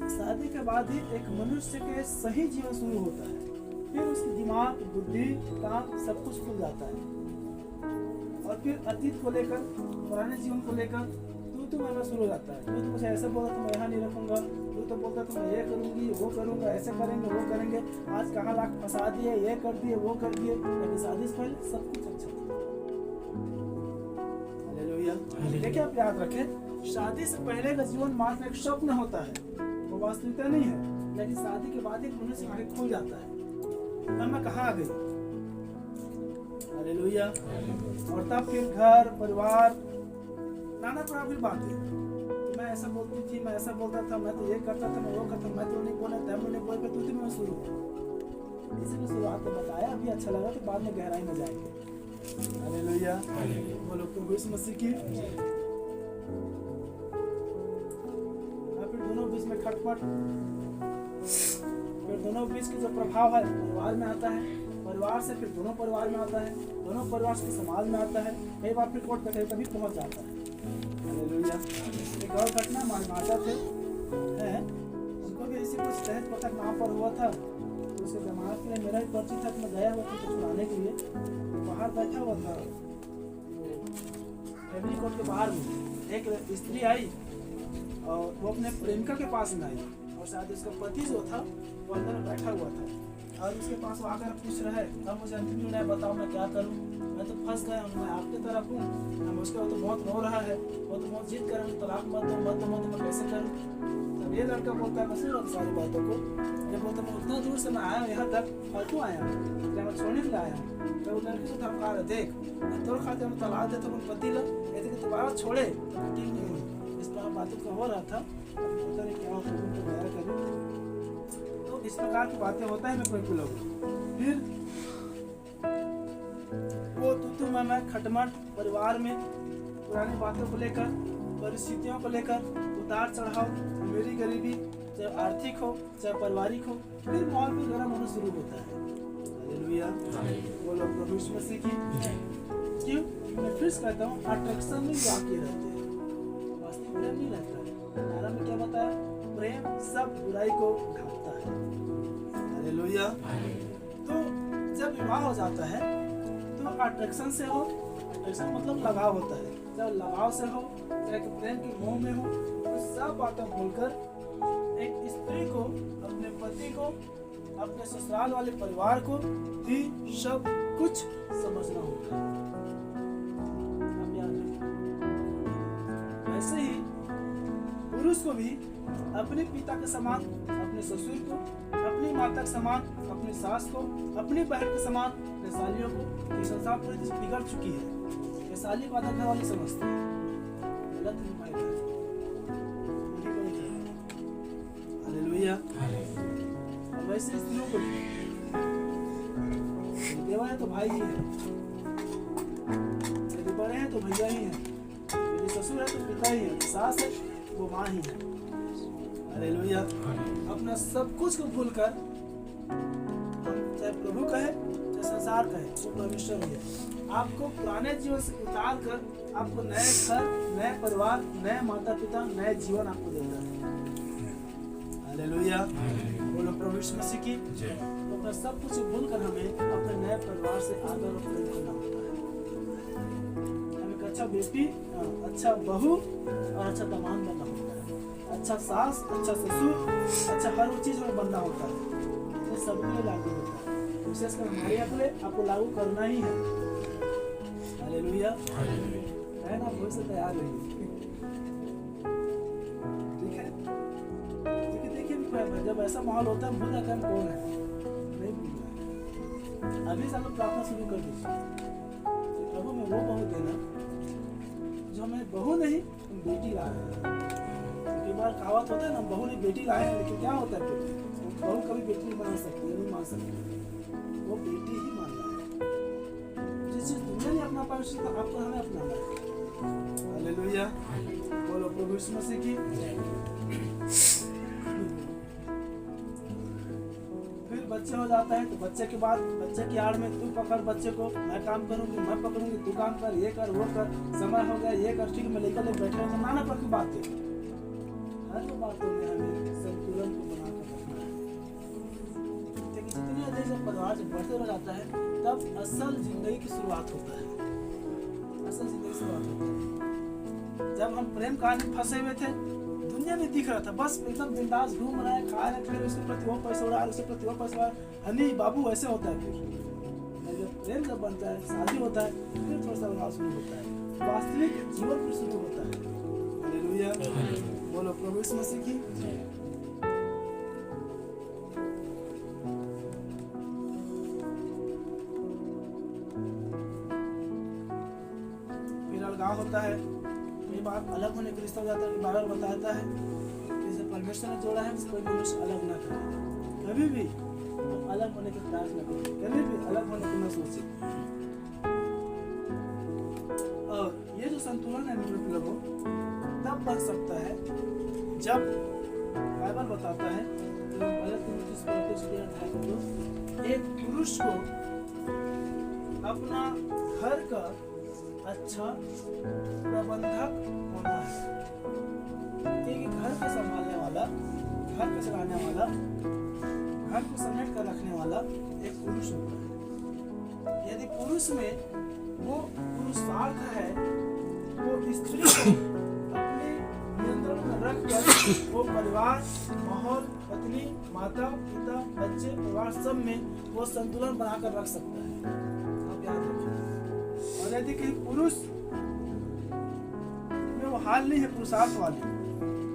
शादी के बाद ही एक मनुष्य के सही जीवन शुरू होता है। फिर उसकी दिमाग, बुद्धि, काम सब कुछ खुल जाता है, और फिर अतीत को लेकर, पुराने जीवन को लेकर तू मैं शुरू हो जाता है। तू मुझे ऐसा बोला तो मैं यहाँ नहीं रखूंगा, तू तो बोलता तो मैं ये करूंगी, वो करूंगा, ऐसे करेंगे, वो करेंगे, आज कहाँ लाख फंसा दिए, ये कर दिए, वो कर दिए। लेकिन शादी से पहले सब कुछ अच्छा था। हालेलुया। देखिए, आप याद रखें, शादी से पहले का जीवन मात्र एक स्वप्न होता है, वो वास्तविकता नहीं है। लेकिन शादी के बाद एक मनुष्य आगे खुल जाता है, मैं कहाँ आ गई। हालेलुया। और तब फिर घर, परिवार, नाना प्रकार की बातें, मैं ऐसा बोलती थी, मैं ऐसा बोलता था, मैं तो ये करता था, मैं वो करता, मैं तो नहीं बोला, तब नहीं बोल पे तू थी, मैं शुरू हुआ। इसी में शुरुआत में बताया, अभी अच्छा लगा तो बाद में गहराई में जाएंगे। हालेलुया। बोलो प्रभु यीशु मसीह की। फिर दोनों बीच में खटपट, फिर दोनों बीच के जो प्रभाव है परिवार में आता है, परिवार से फिर दोनों परिवार में आता है, दोनों परिवार से समाज में आता है, कई बार फिर कोर्ट कचहरी तभी पहुंच जाता है। हालेलुया। एक और घटना, हमारे माता थे हैं, उनको भी इसी कुछ दहेज पटक नाम पर हुआ था, तो उसके जमानत के लिए मेरा भी पर्ची था, मैं गया हुआ था तो छुड़ाने के लिए, बाहर बैठा हुआ था। फैमिली कोर्ट के बाहर में एक स्त्री आई और वो अपने प्रेमिका के पास में आई, और शायद उसका पति जो था वो अंदर में बैठा हुआ था, और उसके पास वो आकर पूछ रहा है, अब मुझे अंतिम निर्णय बताओ, मैं क्या करूं, मैं तो फंस गया हूं, मैं आपकी तरफ हूं, हम उसके वो तो बहुत रो रहा है, वो तो बहुत जिद कर रहा है, तलाक मत दो, मैं कैसे करूं। तब ये लड़का बोलता है, मैं सुन रहा सारी बातों को, ये बोलता मैं उतना दूर से मैं आया यहाँ तक, फालतू आया हूँ, क्या मैं छोड़ने के लिए आया हूँ। तो वो लड़की से धमका रहा, देख मैं तोड़ खाते मैं तलाक देता हूँ, पति ला ऐसे कि दोबारा छोड़े, ठीक नहीं हुई। इस प्रकार बातों का हो रहा था, पता नहीं क्या होता है, तो इस प्रकार की बातें होता है मैं कोई लोग। फिर वो तू मैं खटमट परिवार में, पुरानी बातों को लेकर, परिस्थितियों को लेकर, उतार चढ़ाव, मेरी गरीबी, चाहे आर्थिक हो चाहे पारिवारिक हो, फिर माहौल भी गर्म होना शुरू होता है। हालेलुया। बोलो प्रभु यीशु मसीह की। क्यों? मैं फिर कहता हूँ, अट्रैक्शन में वाक्य रहते हैं, वास्तविक प्रेम नहीं रहता है। आराम में क्या बताया? प्रेम सब बुराई को ढांकता है। हालेलुया। तो जब विवाह हो जाता है तो अट्रैक्शन से हो, अट्रैक्शन मतलब लगाव होता है, जब लगाव से हो, चाहे प्रेम के मोह में हो, तो सब बातें भूलकर एक स्त्री को, अपने पति को, अपने ससुराल वाले परिवार को ही सब कुछ समझना होता है। अब याद रखें, वैसे ही पुरुष को भी अपने पिता के समान, अपने ससुर को, अपनी माता के समान, अपनी सास को, अपनी बहन के समान, अपने सालियों को, ये संसार पूरी तरह से बिगड़ चुकी है। ये साली बात घर वाले समझते हैं, गलत नहीं पाएगा। हालेलुया। और वैसे स्त्रियों को भी है तो भाई ही है, यदि बड़े हैं तो भैया ही है, यदि ससुर है तो पिता ही है, सास है वो माँ ही है। हालेलुया। अपना सब कुछ को भूलकर, चाहे प्रभु कहे चाहे संसार कहे, वो परमेश्वर ही है। आपको पुराने जीवन से उतार कर आपको नए घर, नए परिवार, नए माता पिता, नए जीवन आपको देता है। हालेलुया। बोलो प्रभु यीशु मसीह की। तो अपना सब कुछ भूलकर हमें अपने नए परिवार से आदर और प्रेम करना होता है। हमें एक अच्छा बेटी, अच्छा बहू और अच्छा दामाद बनना होता है। अच्छा सास, अच्छा ससुर, अच्छा हर वो चीज में बनना होता है। ये सबके लिए लागू होता है, विशेषकर हमारे अगले आपको लागू करना ही है। हालेलुया। बहन आप भविष्य तैयार रहिए, ठीक है? क्योंकि देखिए जब ऐसा माहौल होता है भूल जाते हैं कौन है, नहीं भूलना है। अभी से आप प्रार्थना शुरू कर दीजिए, प्रभु में वो बहू देना जो हमें बहू नहीं बेटी ला रहे हैं। कई बार कहावत होता है ना, बहू नहीं बेटी लाए हैं, लेकिन क्या होता है फिर बहू कभी बेटी नहीं बना सकती, नहीं मान सकती, वो बेटी ही मानना है। जिस चीज दुनिया ने अपना पाया उसी को आपको हमें अपनाना है। हालेलुया। बोलो प्रभु यीशु मसीह की। फिर बच्चे हो जाता है तो बच्चे के बाद बच्चे की आड़ में तू पकड़ बच्चे को, मैं काम करूंगी, मैं पकड़ूंगी, तू काम कर, ये कर वो कर, समय हो गया ये कर, ठीक मैं लेकर बैठे हो, तो नाना पर की बात है। हर बातों में हमें संतुलन को बनाकर रखना है। जितनी अधिक जब परिवार से बढ़ते रह जाता है तब असल जिंदगी की शुरुआत होता है। असल जिंदगी की शुरुआत होता है। जब हम प्रेम कहानी में फंसे हुए थे, दुनिया नहीं दिख रहा था, बस एकदम बिंदास घूम रहा है, खा रहा है, उसके प्रति वो पैसा उड़ा, उसके प्रति वो पैसा उड़ा, हनी बाबू ऐसे होता है। फिर जब प्रेम जब बनता है, शादी होता है, फिर थोड़ा सा विवाह शुरू होता है, वास्तविक जीवन फिर शुरू होता है। हालेलुया। बोलो प्रभु यीशु मसीह की। अलगाव होता है, कई बार अलग होने का रिश्ता हो जाता है। बाइबल बताता है जैसे परमेश्वर ने जोड़ा है कोई मनुष्य अलग ना करे। कभी भी हम अलग होने के प्रयास न करें, कभी भी अलग होने की न सोचें। और ये जो संतुलन है मेरे लोगों तब बन सकता है जब बाइबल बताता है एक पुरुष को अपना घर का अच्छा प्रबंधक होना है। एक घर को संभालने वाला, घर को चलाने वाला, घर को समेट कर रखने वाला एक पुरुष होता है। यदि पुरुष में वो पुरुषार्थ है, वो स्त्री को अपने नियंत्रण में रखकर वो परिवार, माहौल, पत्नी, माता, पिता, बच्चे, परिवार सब में वो संतुलन बनाकर रख सकता है। आप याद रखिए। और यदि कहीं पुरुष में वो हाल नहीं है पुरुषार्थ वाली,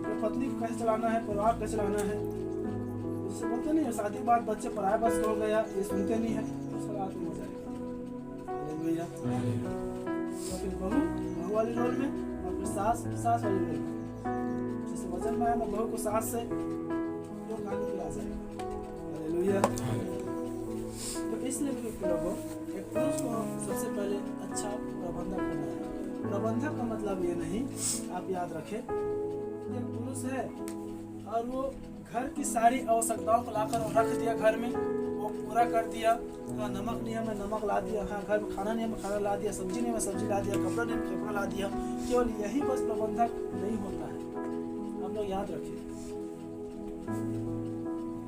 तो पत्नी को कैसे चलाना है, परिवार कैसे चलाना है, जिसे बोलते नहीं है शादी के बाद बच्चे पराया बस हो गया, ये सुनते नहीं है, तो रात में हो जाएगा। तो फिर बहू वाली रोल में और फिर सास वाली रोल में, जैसे वचन में आया ना, बहू को सास से तो गाली दिला जाएगा। हालेलुया। तो इसलिए लोगों एक पुरुष को सबसे पहले अच्छा प्रबंधक होना है। प्रबंधक का मतलब ये नहीं, आप याद रखें, एक पुरुष है और वो घर की सारी आवश्यकताओं को लाकर रख दिया, घर में वो पूरा कर दिया। हाँ, नमक नहीं है मैं नमक ला दिया, हाँ घर में खाना नहीं है मैं खाना ला दिया, सब्जी नहीं मैं सब्जी ला दिया, कपड़ा नहीं मैं कपड़ा ला दिया। केवल यही बस प्रबंधक नहीं होता है। आप लोग याद रखिए,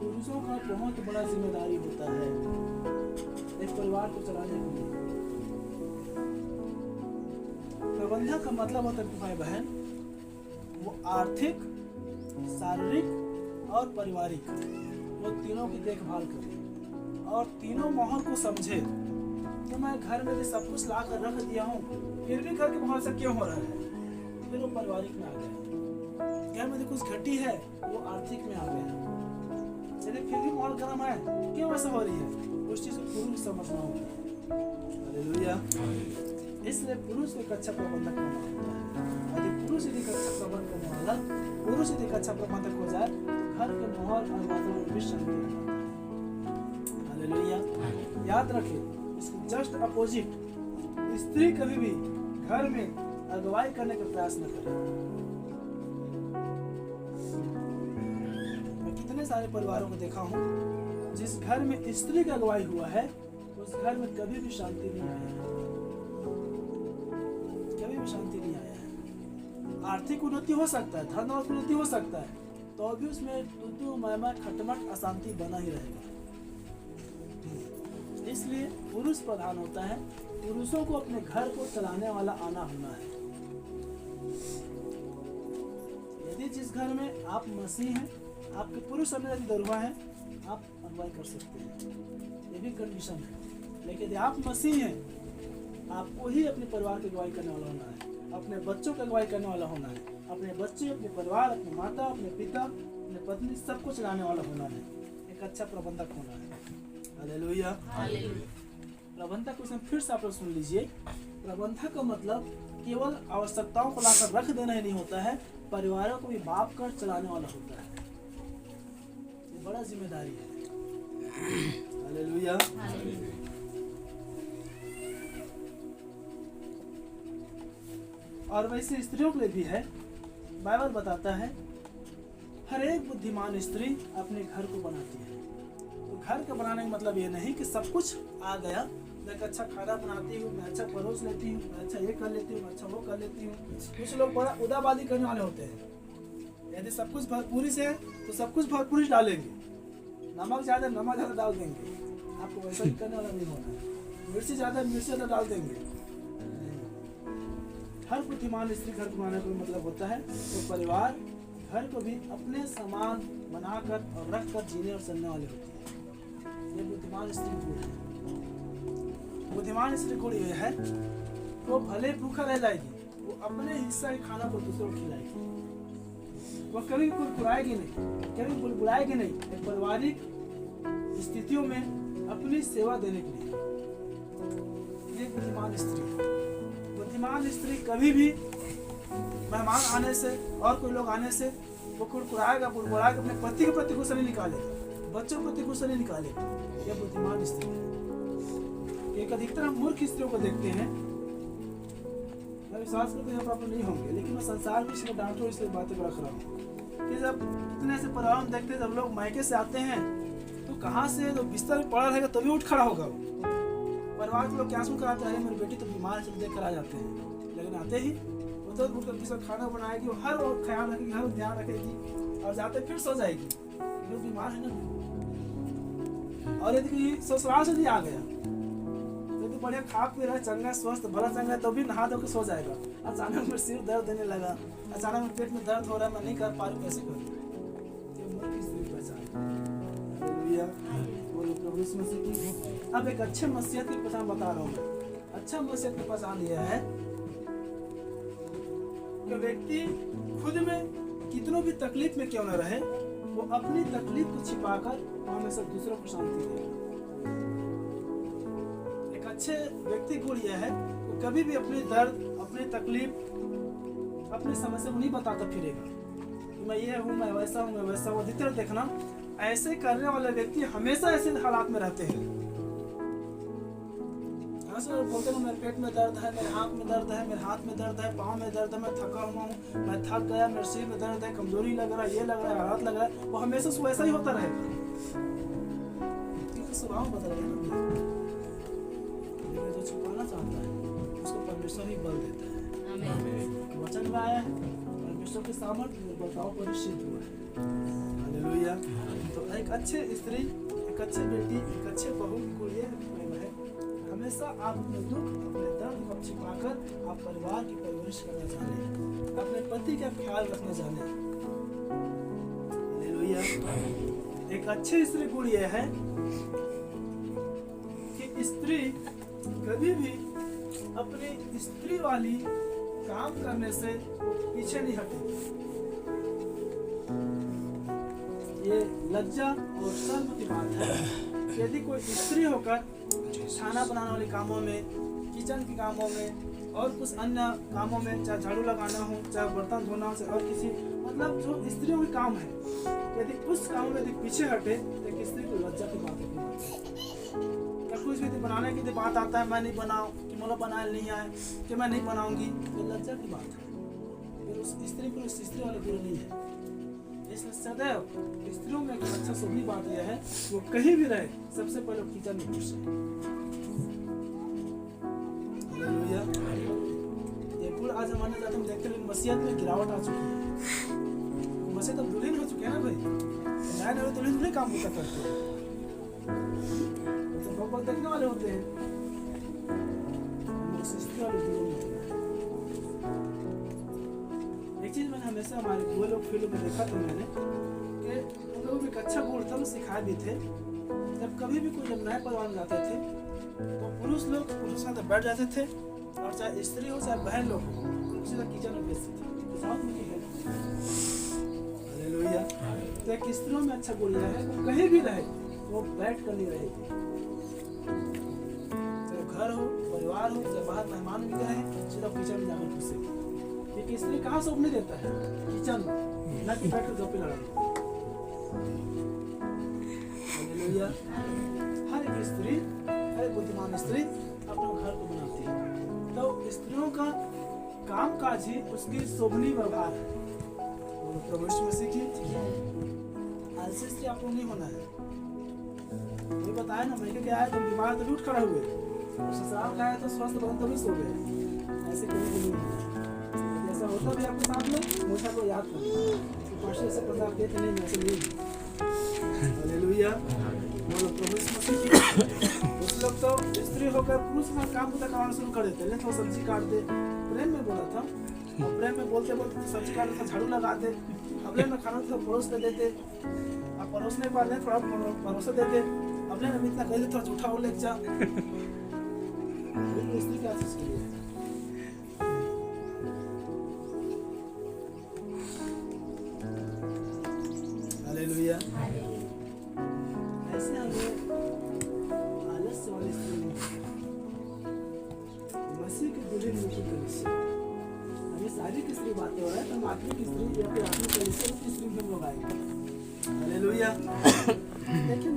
पुरुषों का बहुत बड़ा जिम्मेदारी होता है एक परिवार को चलाने के लिए। प्रबंधक का मतलब होता है भाई बहन, वो आर्थिक, शारीरिक और पारिवारिक, वो तीनों की देखभाल करे और तीनों माहौल को समझे। तो मैं घर में भी सब कुछ ला कर रख दिया हूँ, फिर भी घर के माहौल से क्यों हो रहा है, फिर वो पारिवारिक में आ गया। घर में कुछ घटी है वो आर्थिक में आ गया, चलिए फिर भी माहौल गर्म है, क्यों ऐसा हो रही है, उस चीज को पुरुष समझना होगा। हालेलुया। इसलिए पुरुष को एक अच्छा प्रबंधक होना होता है। यदि पुरुष यदि अच्छा प्रबंधन करने वाला पुरुष यदि अच्छा प्रबंधक हो जाए, घर के माहौल और वातावरण भी शांति रहता है। हालेलुया। याद रखिए, इसके जस्ट अपोजिट, स्त्री कभी भी घर में अगुवाई करने का प्रयास न करे। मैं कितने सारे परिवारों को देखा हूँ जिस घर में स्त्री का अगुवाई हुआ है उस घर में कभी भी शांति नहीं आया है, कभी भी शांति नहीं आया है। आर्थिक उन्नति हो सकता है, धन और उन्नति हो सकता है, तो भी उसमें तू मैं खटमट अशांति बना ही रहेगा। इसलिए पुरुष प्रधान होता है, पुरुषों को अपने घर को चलाने वाला आना होना है। यदि जिस घर में आप मसीह हैं, आपके पुरुष यदि दरुआ है, आप अगुवाई कर सकते हैं, ये भी कंडीशन है। लेकिन यदि आप मसीह हैं, आपको ही अपने परिवार की अगुवाई करने वाला होना है, अपने बच्चों की अगुवाई करने वाला होना है, अपने बच्चे, अपने परिवार, अपने माता, अपने पिता, अपने पत्नी, सबको चलाने वाला होना है, एक अच्छा प्रबंधक होना है। हालेलुया। प्रबंधक को फिर से आप लोग सुन लीजिए। प्रबंधक का मतलब केवल आवश्यकताओं को लाकर रख देना ही नहीं होता है, परिवारों को भी बाप कर चलाने वाला होता है। ये बड़ा जिम्मेदारी है। हालेलुया। और वैसे स्त्रियों के लिए भी है। बाइबल बताता है हर एक बुद्धिमान स्त्री अपने घर को बनाती है। तो घर का बनाने का मतलब ये नहीं कि सब कुछ आ गया, मैं अच्छा खाना बनाती हूँ, मैं अच्छा परोस लेती हूँ, मैं अच्छा ये कर लेती हूँ, मैं अच्छा वो कर लेती हूँ। कुछ लोग बड़ा उदाबादी करने वाले होते हैं। यदि सब कुछ भरपूरी से है तो सब कुछ भरपूरी डालेंगे, नमक ज़्यादा डाल देंगे, आपको वैसा ही करने वाला नहीं होना है। मिर्ची ज़्यादा डाल देंगे। हर बुद्धिमान स्त्री घर को बनाने का मतलब होता है तो परिवार घर को भी अपने समान बनाकर और रख कर जीने और चलने वाले होती है। ये बुद्धिमान स्त्री गुण है। बुद्धिमान स्त्री गुण ये है वो भले भूखा रह जाएगी, वो अपने हिस्सा के खाना को दूसरों को खिलाएगी, वो कभी कुरकुराएगी नहीं, कभी बुलबुलाएगी नहीं। एक पारिवारिक स्थितियों में अपनी सेवा देने के लिए ये बुद्धिमान स्त्री है। बुद्धिमान स्त्री कभी भी मेहमान आने से और कोई लोग आने से वो कुरकुराएगा, बुलबुलाएगा, अपने पति के प्रति गुस्सा नहीं निकालेगा, बच्चों के प्रति गुस्सा नहीं निकालेगा। यह बुद्धिमान स्त्री है। एक अधिकतर हम मूर्ख स्त्रियों को देखते हैं, मैं विश्वास करते हैं आप नहीं होंगे, लेकिन मैं संसार में इसलिए डांटो इसलिए बातें रख रहा हूँ कि जब कितने ऐसे परिवार हम देखते हैं, जब लोग मायके से आते हैं तो कहाँ से तो बिस्तर में पड़ा रहेगा तभी उठ खड़ा होगा। परिवार के लोग क्या सुन कर आते हैं, मेरी बेटी तो बीमार है, देख कर आ जाते हैं, लेकिन आते ही वो तो उठकर किसी खाना बनाएगी, वो हर ख्याल रखेगी, हर ध्यान रखेगी और जाते फिर सो जाएगी, वो बीमार है ना। और यदि ससुराल से नहीं आ गया, यदि बढ़िया खा पी रहा है, चंगा स्वस्थ भला चंगा है, तो भी नहा धो के सो जाएगा। अचानक में सिर दर्द देने लगा, अचानक में पेट में दर्द हो रहा है, मैं नहीं कर पा रही, कैसे करूँ? ये मूर्ख स्त्री पहचान। हालेलुया। प्रभु यीशु मसीह की। अब एक अच्छे मसीहत की पहचान बता रहा हूँ। अच्छा मसीहत की पहचान यह है कि व्यक्ति खुद में कितनों भी तकलीफ में क्यों न रहे, वो अपनी तकलीफ को छिपाकर हमेशा दूसरों को शांति देगा। एक अच्छे व्यक्ति गुण यह है वो कभी भी अपनी दर्द, अपनी तकलीफ, अपनी समस्या को नहीं बताता फिरेगा कि मैं ये हूँ, मैं वैसा हूँ, मैं वैसा हूँ। अधिकतर देखना ऐसे करने वाले व्यक्ति हमेशा ऐसे हालात में रहते हैं। बोलते हैं मेरे पेट में दर्द है, मेरे आँख में दर्द है, मेरे हाथ में दर्द है, पाँव में दर्द है, मैं थका हुआ हूँ, मैं थक गया, मेरे सिर में दर्द है, कमजोरी लग रहा है, ये लग रहा है, हाथ लग रहा है, वो हमेशा वैसा ही होता रहेगा। स्वभाव बदल गया। लेकिन जो छुपाना चाहता है उसको परमेश्वर ही बल देता है। वचन में आया है परमेश्वर के सामर्थ्य निर्बलताओं पर सिद्ध हुआ है। हालेलुया। तो एक अच्छे स्त्री, एक अच्छे बेटी, एक अच्छे बहू को ये है हमेशा आप अपने दुख, अपने दर्द को छिपाकर आप परिवार की परवरिश करना जाने, अपने पति का ख्याल रखना जाने। हालेलुया। एक अच्छे स्त्री गुण यह है कि स्त्री कभी भी अपनी स्त्री वाली काम करने से पीछे नहीं हटेगी। ये लज्जा और शर्म की बात है। यदि कोई स्त्री होकर खाना बनाने वाले कामों में, किचन के कामों में और कुछ अन्य कामों में, चाहे झाड़ू लगाना हो, चाहे बर्तन धोना हो, और किसी मतलब जो स्त्रियों के काम है, यदि उस काम में यदि पीछे हटे तो एक स्त्री को लज्जा की बात होगी। या कोई कुछ भी बनाने की बात आता है, मैं नहीं बनाऊँ, कि मोला बनाए नहीं आए, कि मैं नहीं बनाऊंगी, तो लज्जा की बात है। फिर उस स्त्री पर उस स्त्री वाले गुण नहीं है। इसलिए सदैव स्त्रियों में एक अच्छा शुभी बात यह है, वो कहीं भी रहे सबसे पहले किचन में घुसे। हालेलुया। ये गुण आज हमारे साथ हम देखते हैं, मसीहत में गिरावट आ चुकी है। मसीह तो दुल्हन हो चुके हैं ना भाई, नए नए दुल्हन नहीं काम होता करते हैं, तो बहुत देखने वाले होते हैं। एक चीज मैंने हमेशा हमारे बुआ लोग फील्ड में देखा था मैंने, कि उन लोगों में एक अच्छा गुण था, सिखाए भी थे। जब कभी भी कोई जब नए परिवार में जाते थे तो पुरुष लोग पुरुष के साथ बैठ जाते थे, और चाहे स्त्री हो चाहे बहन लोग हो, उनको सीधा किचन में भेजते थे। हालेलुया। तो एक स्त्रियों में अच्छा गुण यह है, वो कहीं भी रहे वो बैठ कर नहीं रहेगी। चाहे घर हो, परिवार हो, चाहे बाहर मेहमान भी गए, सीधा किचन में जाकर घुसेगी। एक स्त्री कहाँ से उठने देता है? किचन में, ना कि बैठ कर झोंपड़ी लड़ाई। हालेलुया। हर एक स्त्री, हर एक बुद्धिमान स्त्री अपने घर को बनाती है। तो स्त्रियों का काम काज ही उसकी शोभनीय व्यवहार है। प्रभु यीशु मसीह की आलसी स्त्री आपको नहीं होना है। ये बताया ना, मैं क्या आया तो बीमार तो उठ खड़ा हुए, ससुराल का आया तो स्वस्थ बदन तभी सो गए। ऐसे कभी नहीं है। ऐसा होता भी आपके साथ में, मुझे को याद करना तो ऐसे प्रताप देते नहीं, ऐसे नहीं। हालेलुया। बोलो प्रभु यीशु मसीह की। कुछ लोग तो स्त्री होकर पुरुष का काम करना शुरू कर देते हैं, तो सब्जी काट दे। प्रेम में बोला था, और प्रेम में बोलते बोलते तो सब्जी काट देते, झाड़ू लगाते, अगले में खाना तो परोस दे देते, अब परोसने के बाद थोड़ा परोसा देते, अगले में इतना कह देते थोड़ा झूठा हो लेके जा। स्त्री क्या चीज के लिए? हालेलुया। ऐसे हमें आलस्य वाली स्त्री मसीह के दुल्हन में कलीसिया, हमें शारीरिक स्त्री बातें हो रहा है, हम आत्मिक स्त्री या फिर आत्मिक कलीसिया की स्त्री हम लोग आएंगे। हालेलुया। लेकिन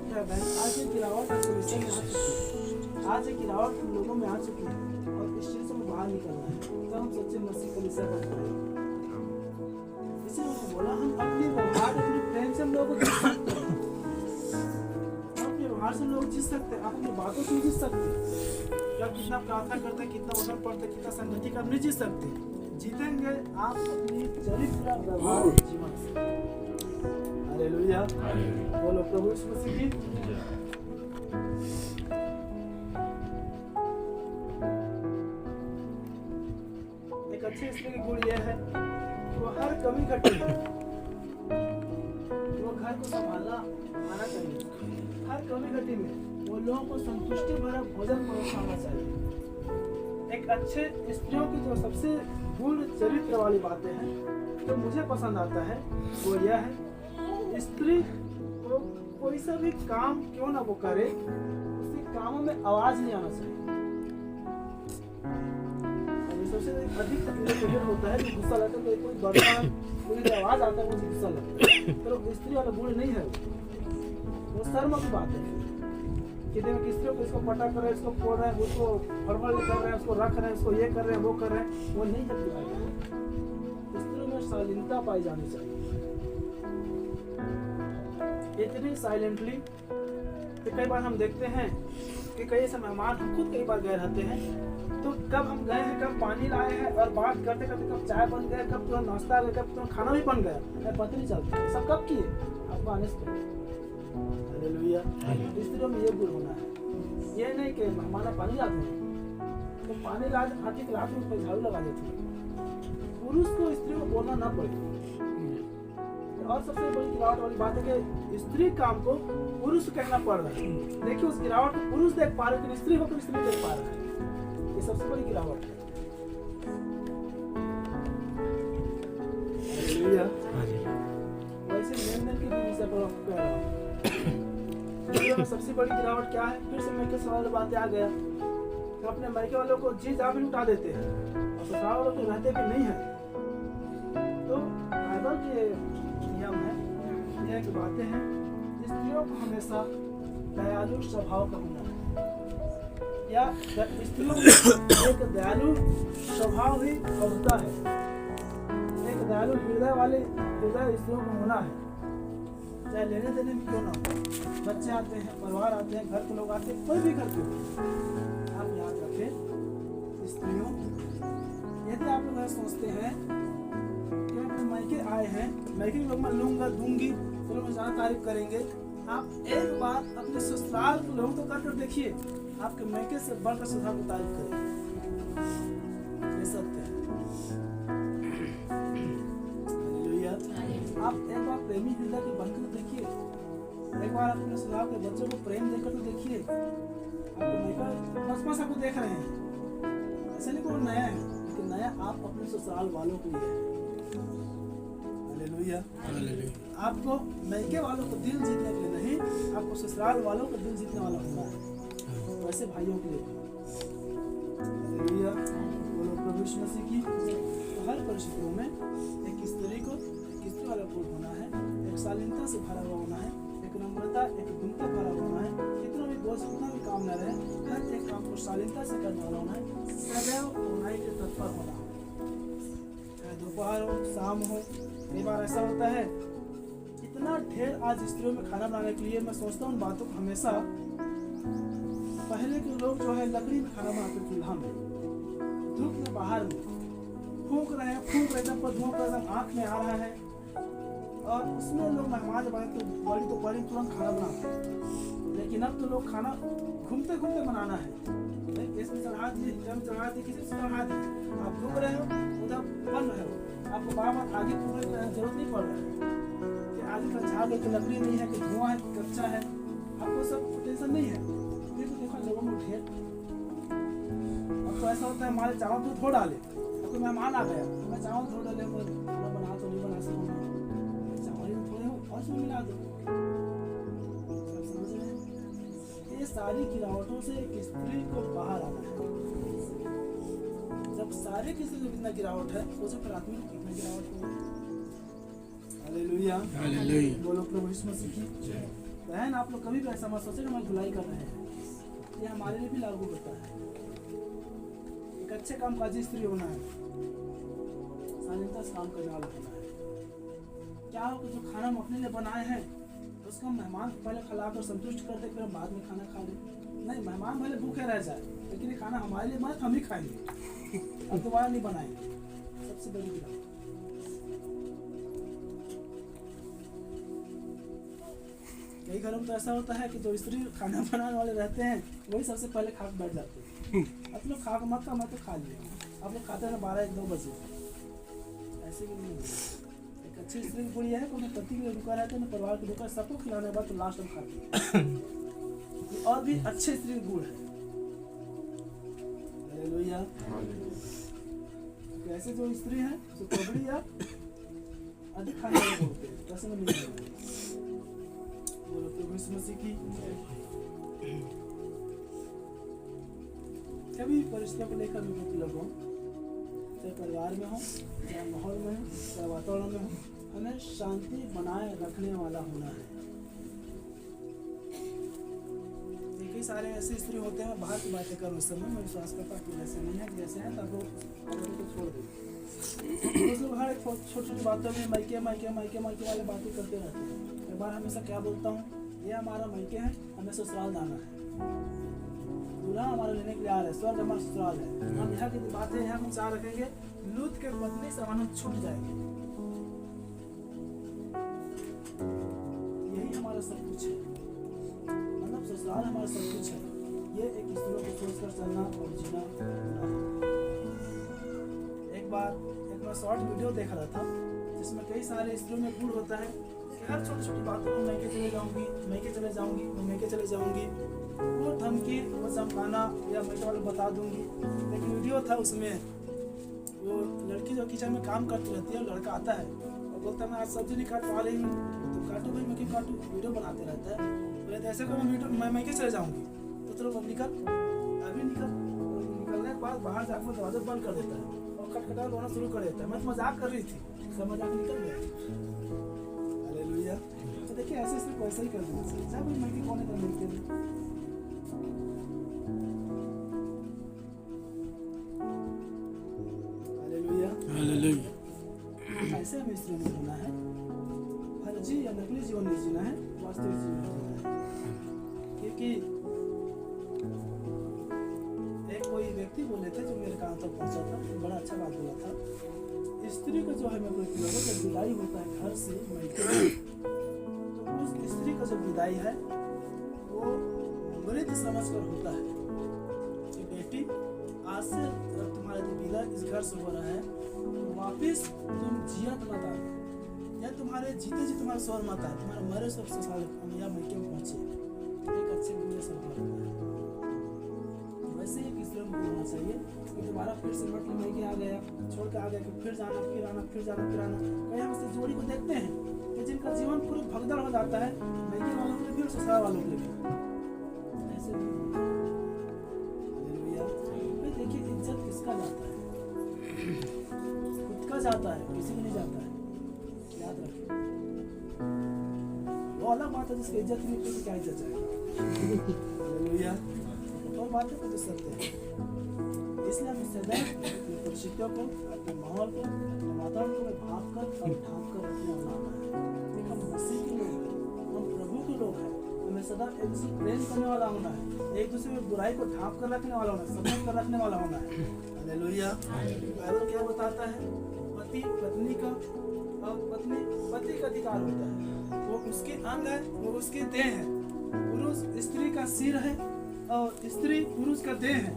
आज ये गिरावट कलीसिया में आ चुकी है, आज ये गिरावट लोगों में आ चुकी है, और इस चीज से बाहर निकलना है, तब हम सच्चे मसीह कलीसिया बन पाएंगे। इसे मैंने बोला, हम अपने व्यवहार, अपने प्रेम से हम लोगों को जीत सकते हैं, अपने व्यवहार से लोग जीत सकते हैं, अपनी बातों से जीत सकते हैं। जब कितना प्रार्थना करते हैं, कितना वचन पढ़ते हैं, कितना संगति कर नहीं जीत सकते। जीतेंगे आप अपनी चरित्र व्यवहार जीवन से। हालेलुया। बोलो प्रभु यीशु मसीह की। एक अच्छे स्त्री की गुण यह है, वो हर कमी घटी में वो घर को संभालना आना चाहिए। हर कमी घटी में वो लोगों को संतुष्टि भरा भोजन परोसना चाहिए। एक अच्छे स्त्रियों की जो सबसे गुण चरित्र वाली बातें हैं जो मुझे पसंद आता है, वो यह है, स्त्री को कोई सा भी काम क्यों ना वो करे, उसके कामों में आवाज नहीं आना चाहिए। सबसे अधिक तकलीफ होता है कि गुस्सा लगता है, कोई बर्तन कोई आवाज आता है मुझे गुस्सा लगता है, तो स्त्री वाला गुण नहीं है, वो शर्म की बात है। कि देखो स्त्रियों को इसको पटा कर रहे हैं, इसको फोड़ रहे हैं, उसको फड़फड़ कर रहे हैं, उसको रख रहे हैं, उसको ये कर रहे हैं, वो कर रहे हैं, वो नहीं है। स्त्रियों में शालीनता पाई जानी चाहिए। इतनी साइलेंटली कि कई बार हम देखते हैं कि कई ऐसे मेहमान, हम खुद कई बार गए रहते हैं, तो कब हम गए हैं, कब पानी लाए हैं, और बात करते करते कब चाय बन गया, कब तुरंत नाश्ता आ गया, कब तुरंत खाना भी बन गया, पता नहीं चलता। सब कब किए? आपको आने से। हालेलुया। स्त्रियों में ये गुण होना है। ये नहीं कि हमारा पानी लाते हैं तो पानी ला आके रात में उस झाड़ू लगा देते हैं। पुरुष को स्त्री को बोलना ना पड़े। और सबसे बड़ी गिरावट वाली बात है कि स्त्री काम को पुरुष को कहना पड़ रहा है। देखिए उस गिरावट को पुरुष देख पा रहे, स्त्री होकर स्त्री देख पा रहा है। ये सबसे बड़ी गिरावट है। वैसे लेन-देन की भी विषय पर कह रहा हूँ। सबसे बड़ी गिरावट क्या है? फिर से मैं के सवाल बातें आ गया तो अपने मायके वालों को जी जा भी लुटा देते हैं और ससुराल वालों को रहते भी नहीं है। तो बाइबल के नियम है, यह की बातें हैं, स्त्रियों को हमेशा दयालु स्वभाव का होना है। या स्त्रियों में एक दयालु स्वभाव ही होता है, एक दयालु हृदय स्त्रियों को होना है, चाहे लेने देने में क्यों ना हो। बच्चे आते हैं, परिवार आते हैं, घर के लोग आते हैं, कोई भी घर के हो, आप याद रखें स्त्रियों, यदि आप लोग सोचते हैं कि अपने मायके आए हैं, मायके के लोग मैं लूंगा दूंगी तो लोग ज़्यादा तारीफ करेंगे, आप एक बार अपने ससुराल के लोगों को कर देखिए, आपके मायके से बढ़कर ससुराल को तारीफ करेंगे, ये सत्य है। आप एक बार प्रेमी हृदय की बनकर तो देखिए, एक बार अपने ससुराल के बच्चों को प्रेम देकर तो देखिए, आपको मायका बस आपको देख रहे हैं, ऐसा नहीं कोई नया है, लेकिन नया आप अपने ससुराल वालों को लिए हैं। हालेलुया। आपको मायके वालों को दिल जीतने के लिए नहीं, आपको ससुराल वालों को दिल जीतने वाला होना है, वैसे भाइयों के लिए। हालेलुया। बोलो प्रभु यीशु मसीह की। तो हर परिस्थितियों में एक स्त्री को स्त्री वाला गुण होना है, एक शालीनता से भरा हुआ होना है, एक नम्रता, एक गुणता भरा होना है, कितना भी बोझ कितना भी काम न रहे, हर एक काम को शालीनता से करने वाला होना है, सदैव उन्नति के तत्पर होना है, चाहे दोपहर हो शाम हो। कई बार ऐसा होता है, इतना ढेर आज स्त्रियों में खाना बनाने के लिए मैं सोचता हूँ बातों को हमेशा, पहले के लोग जो है लकड़ी में खाना बनाते, चूल्हा में, धूप में, बाहर में फूंक रहे हैं, एकदम पर धुआं एकदम आँख में आ रहा है, और उसमें लोग मेहमान जब आए तो बड़ी तुरंत खाना बनाते हैं। लेकिन अब तो लोग खाना घूमते घूमते बनाना है, इसमें चढ़ा दिए, किसी से चढ़ा दिए, आप घूम रहे हो उधर बन रहे हो, आपको बार आगे पूरे जरूरत नहीं पड़ रहा है कि आगे का झाग है कि लकड़ी नहीं है कि धुआं है कि कच्चा है, आपको सब टेंशन नहीं है। फिर तो देखो लोगों में ढेर, अब तो ऐसा होता है हमारे चावल तो धो डाले, अब कोई मेहमान आ गया, मैं चावल धो डाले, खाना बना तो नहीं बना सकूँगा, चावल थोड़े हो और उसमें मिला दो, समझ रहे हैं। ये सारी गिरावटों से एक स्त्री को बाहर आना है। जब सारे किसी में कितना गिरावट है, सोचो फिर आदमी में कितना गिरावट होगा। हालेलुया। हालेलुया। बोलो प्रभु यीशु मसीह की जय। बहन आप लोग कभी भी ऐसा मत सोचो कि हम धुलाई कर रहे हैं, ये हमारे लिए भी लागू होता है। एक अच्छे कामकाजी स्त्री होना है, शालीनता से काम करने वाला होना है। क्या हो कि जो खाना हम अपने लिए बनाए हैं उसको हम मेहमान को पहले खिलाकर संतुष्ट कर दे, फिर हम बाद में खाना खा ले। नहीं, मेहमान भले भूखे रह जाए, लेकिन ये खाना हमारे लिए मत, हम ही खाएंगे, अब दोबारा नहीं बनाएंगे। सबसे बड़ी गिरावट। कई घरों में तो ऐसा होता है कि जो स्त्री खाना बनाने वाले रहते हैं वही सबसे पहले खा बैठ जाते हैं। अब लोग खा मत का, मैं तो खा लिया, अब लोग खाते हैं 12-1-2 बजे, ऐसे भी नहीं होता। एक अच्छी स्त्री की गुड़ी है कि उन्हें पति के लिए रुका रहता है, उन्हें परिवार के रुका, सबको खिलाने के बाद तो लास्ट में खाती है। और भी अच्छे स्त्री की गुण है। हालेलुया। ऐसे जो स्त्री है जो कबड़ी या अधिक खाने वाले होते हैं, वैसे में नहीं है। बोलो प्रभु यीशु मसीह की। कभी परिस्थितियों को लेकर लोग हो, चाहे परिवार में हो, चाहे माहौल में हो, चाहे वातावरण में हो, हमें शांति बनाए रखने वाला होना है। कई सारे ऐसे स्त्री होते हैं, बाहर की बातें कर उस समय मैं विश्वास करता कि जैसे नहीं है, जैसे है तब लोग छोड़ दें। कुछ लोग हर छोटी बातों में मायके वाले बातें करते रहते हैं। एक बार हमेशा क्या बोलता हूँ, ये हमारा मायके है, हमें ससुराल जाना है, दूल्हा हमारा लेने के लिए आ रहा है, स्वर्ग हमारा ससुराल है। हम यहाँ की बातें यहाँ हम चाह रखेंगे, लूत के पत्नी से हम छूट जाएंगे। यही हमारा सब कुछ है, मतलब ससुराल हमारा सब कुछ है। ये एक स्त्रियों को सोचकर चलना और जीना है। एक मैं शॉर्ट वीडियो देख रहा था जिसमें कई सारे स्त्रियों में गुण होता है कि हर छोटी छोटी बातों को मैके चले जाऊंगी, वो धमकी, वो चमकाना या मैं तो बता दूंगी। एक वीडियो था उसमें वो लड़की जो किचन में काम करती रहती है, लड़का आता है और बोलता है मैं आज सब्जी नहीं काट पा रही हूँ, तो काटो भाई, मैं क्यों काटूँ, वीडियो बनाते रहता है। बोले ऐसे करो मैं मैके चले जाऊँगी, तो चलो अब निकल, अभी निकलने के बाद बाहर जाकर दरवाजा बंद कर देता है और खटखटा रोना शुरू कर देता है। मैं तो मजाक कर रही थी, सब मजाक निकल गया। हालेलुया। तो देखिए ऐसे सिर्फ वैसे ही कर देना चाहिए, जब मैके कौन है मिलते हैं। वास्तविक जीवन होता है। क्योंकि एक कोई व्यक्ति बोले थे जो मेरे कान तक पहुंचा था, बड़ा अच्छा बात बोला था। स्त्री का जो है मैं कोई लोगों जब विदाई होता है घर से तो उस स्त्री का जो विदाई है वो मृत समझकर होता है कि बेटी आज से तुम्हारा जो विदा इस घर से हो रहा है तो वापिस तुम जियत मत आए, या तुम्हारे जीते जी तुम्हारा स्वर मत आए, तुम्हारे मरे सब ससुराल या मैके में पहुंचे। एक अच्छे बुरे संभाल होता है। वैसे ही किसी को होना चाहिए कि दोबारा फिर से मत मैके आ गया, छोड़ के आ गया कि फिर जाना फिर आना फिर जाना फिर आना। कहीं हम इस जोड़ी को देखते हैं कि जिनका जीवन पूरा भगदड़ हो जाता है, मैके वालों के लिए भी और ससुराल वालों के लिए भी। ऐसे भी देखिए इज्जत किसका जाता है? खुद का जाता है, किसी को नहीं जाता है। याद रखिए, वो अलग बात है जिसकी इज्जत नहीं तो क्या इज्जत जाएगा। और बातें तो सत्य है। इसलिए हमें सदैव अपनी परिस्थितियों को, अपने माहौल को, अपने वातावरण को भाप कर और ढांप कर रखना होना है। देखिए हम मसीह के लोग हैं, हम प्रभु के लोग हैं, हमें सदा एक दूसरे प्रेम करने वाला होना है, एक दूसरे में बुराई को ढांप कर रखने वाला होना है, समझ कर रखने वाला होना है। हालेलुया। बाइबल क्या बताता है? पति पत्नी का और पत्नी पति का अधिकार होता है, वो उसके अंग है, वो उसके देह है। पुरुष स्त्री का सिर है और स्त्री पुरुष का देह है।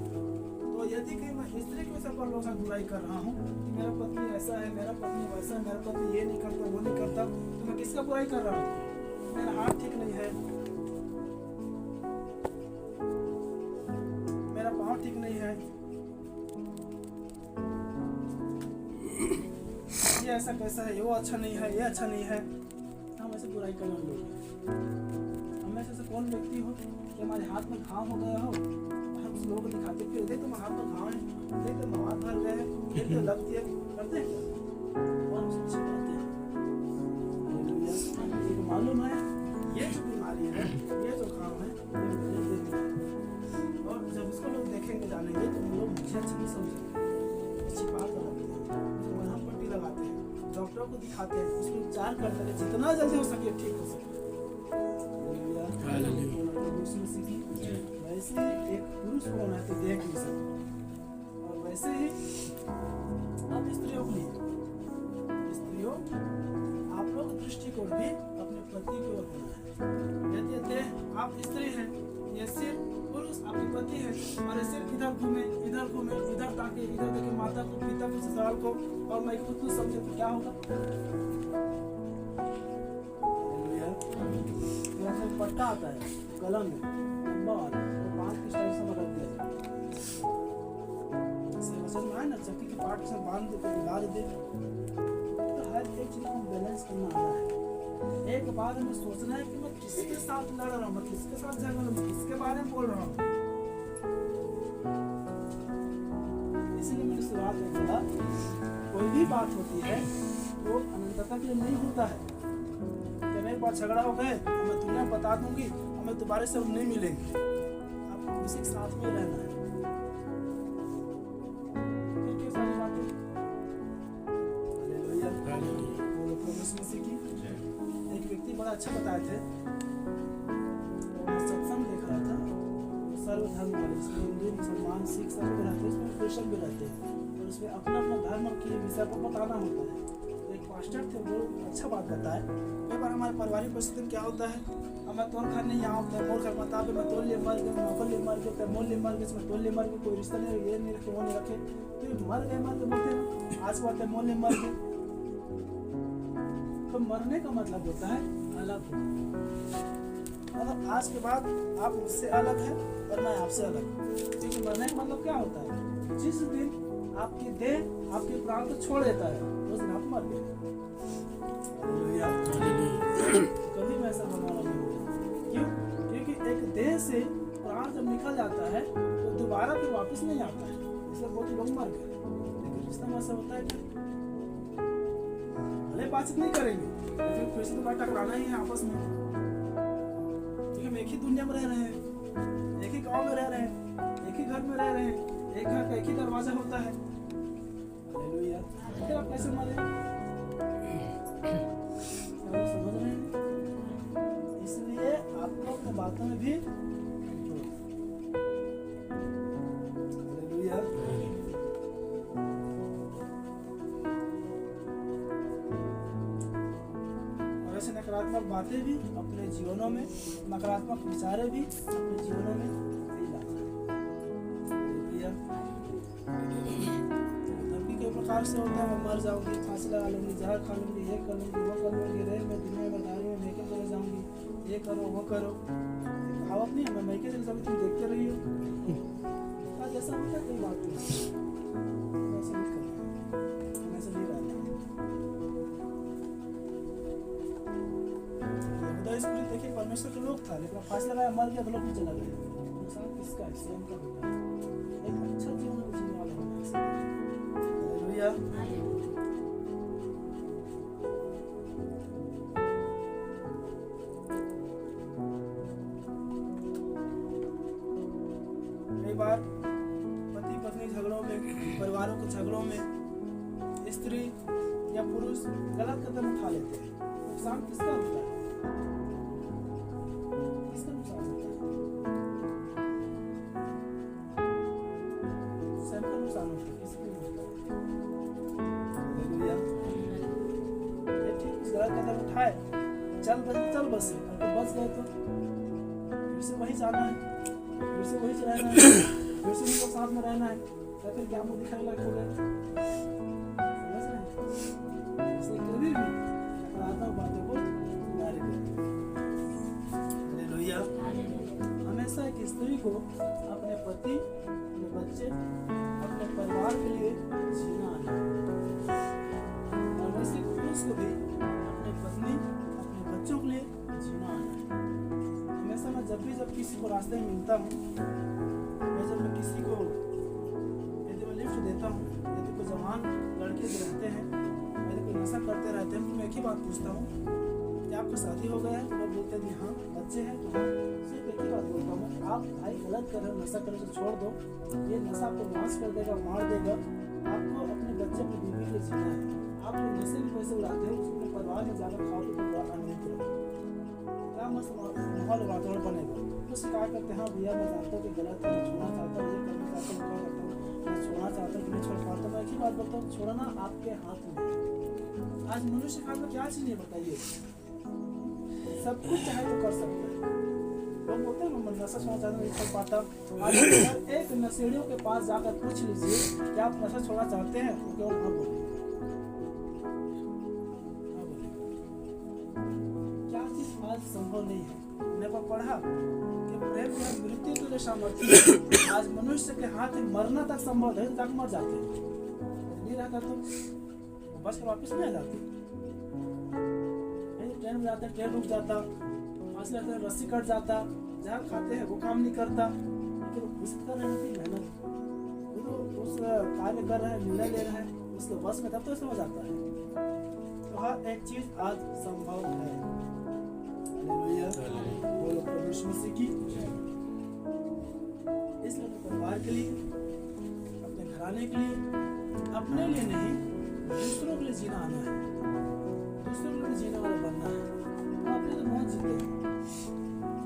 तो यदि कि मैं स्त्री के ऊपर लोगों से बुराई कर रहा हूँ कि मेरा पत्नी ऐसा है, मेरा पत्नी वैसा है, मेरा पति ये नहीं करता वो नहीं करता, तो मैं किसका बुराई कर रहा हूँ? मेरा हाथ ठीक नहीं है, मेरा पाँव ठीक नहीं है, ये ऐसा कैसा है, वो अच्छा नहीं है, ये अच्छा नहीं है। हम ऐसे बुराई करने वाले लोग हैं। हम ऐसे कौन व्यक्ति हो कि हमारे हाथ में घाव हो गया हो, हम उस लोगों को दिखाते फिर देख तुम हाथ में घाव है, देख तुम हाथ भर गए हैं, देख तो लगती है, करते हैं क्या? और हम सबसे करते हैं। ये मालूम है ये जो बीमारी है, ये जो घाव है, ये मेरे दिल में है। और जब इसको लोग देखेंगे जानेंगे तो लोग मुझे अच्छा नहीं समझेंगे, छिपा कर रखते हैं, मरहम पट्टी लगाते हैं, डॉक्टर को दिखाते हैं, उसमें उपचार करते हैं जितना जल्दी हो सके ठीक हो सके। वैसे एक पुरुष को होना है तो देख नहीं सकते, और वैसे ही आप स्त्रियों के लिए, स्त्रियों आप लोग दृष्टिकोण भी अपने पति की ओर होना है। यदि देह आप स्त्री हैं, ये सिर पुरुष आपके पति है, और ये सिर्फ इधर घूमे इधर ताके इधर देखे माता को पिता को ससुराल को और मैं खुद को समझे तो क्या होगा? पट्टा आता है कलम में लंबा वाला, तो बांध किस टाइप से रख दिया जाए, समझ में आए ना? चक्की के पार्ट से बांध दे तो लगा दे। तो हर एक चीज को बैलेंस करना आना है। एक बार हमें सोचना है कि मैं किसके साथ लड़ रहा हूँ, मैं किसके साथ झगड़ रहा हूँ, किसके बारे में बोल रहा हूँ। इसीलिए मैंने शुरुआत में बोला कोई भी बात होती है वो अनंतता के लिए नहीं होता है। जब एक बार झगड़ा हो गए तो मैं दुनिया बता दूंगी, हमें दोबारा से नहीं मिलेंगे, आपको उसी के साथ में रहना है। फिर क्या सारी बातें? हालेलुया, बोलो प्रभु यीशु मसीह की। एक व्यक्ति बड़ा अच्छा बताए थे, सत्संग देख रहा था, सर्वधर्म वाले जिसमें हिंदू मुसलमान सिख सब भी रहते हैं, उसमें क्रिश्चियन भी रहते हैं, और उसमें अपना अपना धर्म की विषय को बताना होता है। तो एक पास्टर थे, वो अच्छा बात बताए। कई बार हमारे पारिवारिक परिस्थिति में क्या होता है, हमें तोड़ घर नहीं आओ, मोर घर बता मैं तोड़ ले मर गए, नौकर ले मर गए, मोल ले मर गए, तोड़ ले मर गए, कोई रिश्ता नहीं, ये नहीं रखे वो नहीं रखे, तो ये मर गए बोलते हैं। आज बात है मोल ले मर गए, तो मरने का मतलब होता है अलग हो। मतलब आज के बाद आप मुझसे अलग हैं और मैं आपसे अलग हूँ। क्योंकि मरने का मतलब क्या होता है? जिस दिन आपकी देह आपके प्राण को छोड़ देता है उस दिन आप मर गए। कभी भी ऐसा होना नहीं होगा। क्यों? क्योंकि एक देह से प्राण जब निकल जाता है तो दोबारा फिर वापस नहीं आता है, इसलिए बहुत लोग मर गए। लेकिन रिश्ता में ऐसा होता है कि भले बातचीत नहीं करेंगे, फिर से दोबारा टकराना ही है आपस में। हम एक ही दुनिया में रह रहे हैं, एक ही गांव में रह रहे हैं, एक ही घर में रह रहे हैं, एक घर का एक ही दरवाजा होता है। हालेलुया। फिर आप कैसे मरे? समझ रहे हैं? इसलिए अन्य बातों में भी हालेलुया। और ऐसे नकारात्मक बातें भी अपने जीवनों में, नकारात्मक विचारें भी अपने जीवनों में नहीं लाना है। धमकी कई प्रकार से होता है, मैं मर जाऊंगी, फांसी लगा लूंगी, जहर खा लूंगी, ये कर लूंगी, वो कर लूंगी, रेल में दुनिया में गाड़ी में मैके चले जाऊंगी, ये करो वो करो। कहावत नहीं है, मैं मैके चले जाऊंगी, तुम देखते रही हो। आज ऐसा होता है, कोई बात नहीं, ऐसा नहीं करना, ऐसा नहीं रहना। स्पिरिट देखिए परमेश्वर के लोग था, लेकिन फांसी लगाया, मर गया, तो लोग भी चला गया। नुकसान किसका है? स्वयं का होता है। एक अच्छा जीवन जीने वाला होना है। हालेलुया। कई बार पति पत्नी झगड़ों में, परिवारों के झगड़ों में स्त्री या पुरुष गलत कदम उठा लेते हैं। नुकसान किसका होता है? किसका नुकसान होता है? स्वयं का नुकसान होता है, किसका होता है? हालेलुया। ये ठीक उस गलत कदम उठाए, चल बसे, अगर बच गए तो फिर से वही जाना है, फिर से वही रहना है, फिर से उनको साथ में रहना है, या फिर क्या मुंह दिखाने लगे हो गए। समझ रहे हैं? इसलिए कभी भी नकारात्मक बातों को जारी करें। हालेलुया। हमेशा एक स्त्री को अपने पति, अपने बच्चे, अपने परिवार के लिए जीना आना है। और वैसे पुरुष को भी अपने पत्नी, अपने बच्चों के लिए जीना आना है। हमेशा मैं जब किसी को रास्ते में मिलता हूँ, जब मैं किसी को यदि मैं लिफ्ट देता हूँ, यदि कोई जवान लड़के जो रहते हैं, यदि कोई नशा करते रहते हैं, तो मैं एक ही बात पूछता हूँ कि आपका शादी हो गया है? तो लोग बोलते हैं हाँ। बच्चे हैं? तो हाँ। सिर्फ एक ही बात बोलता हूँ, आप भाई गलत कर रहे हो, नशा करने से छोड़ दो, ये नशा आपको नाश कर देगा, मार देगा। आपको अपने बच्चे अपनी बीवी के जीना है। आप जो नशे में पैसे उड़ाते हो, उसको अपने परिवार में जाकर खाओ तो बड़ा आनंदित करो, क्या मस्त माहौल वातावरण बनेगा। तो शिकायत करते हैं, हाँ भैया मैं जानता हूँ कि गलत है, मैं छोड़ना चाहता हूँ, ये करना चाहता हूँ, क्या करता हूँ, मैं छोड़ना चाहता हूँ कि नहीं छोड़ पाता। मैं एक ही बात बोलता हूँ, छोड़ना आपके हाथ में है। आज मनुष्य के हाथ में क्या चीज़ है बताइए? सब कुछ चाहे तो कर सकते हैं। लोग बोलते हैं मैं नशा छोड़ना चाहता हूँ, नहीं छोड़ पाता। आज एक नशेड़ियों के पास जाकर पूछ लीजिए कि आप नशा छोड़ना चाहते हैं, तो केवल हाँ बोलेंगे। क्या चीज़ आज संभव नहीं है? मैंने पढ़ा कि प्रेम में मृत्यु के लिए सामर्थ्य है। आज मनुष्य के हाथ में मरना तक संभव है, तक मर जाते हैं। नहीं रहता तो बस वापस नहीं आ जाते। ट्रेन में जाते हैं, ट्रेन रुक जाता, फांसी लगता है, रस्सी कट जाता, जहाँ खाते हैं वो काम नहीं करता, लेकिन उस कर रहे हैं मेहनत, वो तो उस कार्य कर रहे हैं, निर्णय ले रहे हैं, उसके बस में तब तो समझ आता है। तो हर एक चीज आज संभव है। बोलो प्रभु यीशु मसीह की। इसलिए अपने परिवार के लिए, अपने घराने के लिए, अपने लिए नहीं दूसरों के लिए जीना आना है, दूसरों के लिए जीने वाला बनना है। हम अपने लिए बहुत जीते हैं,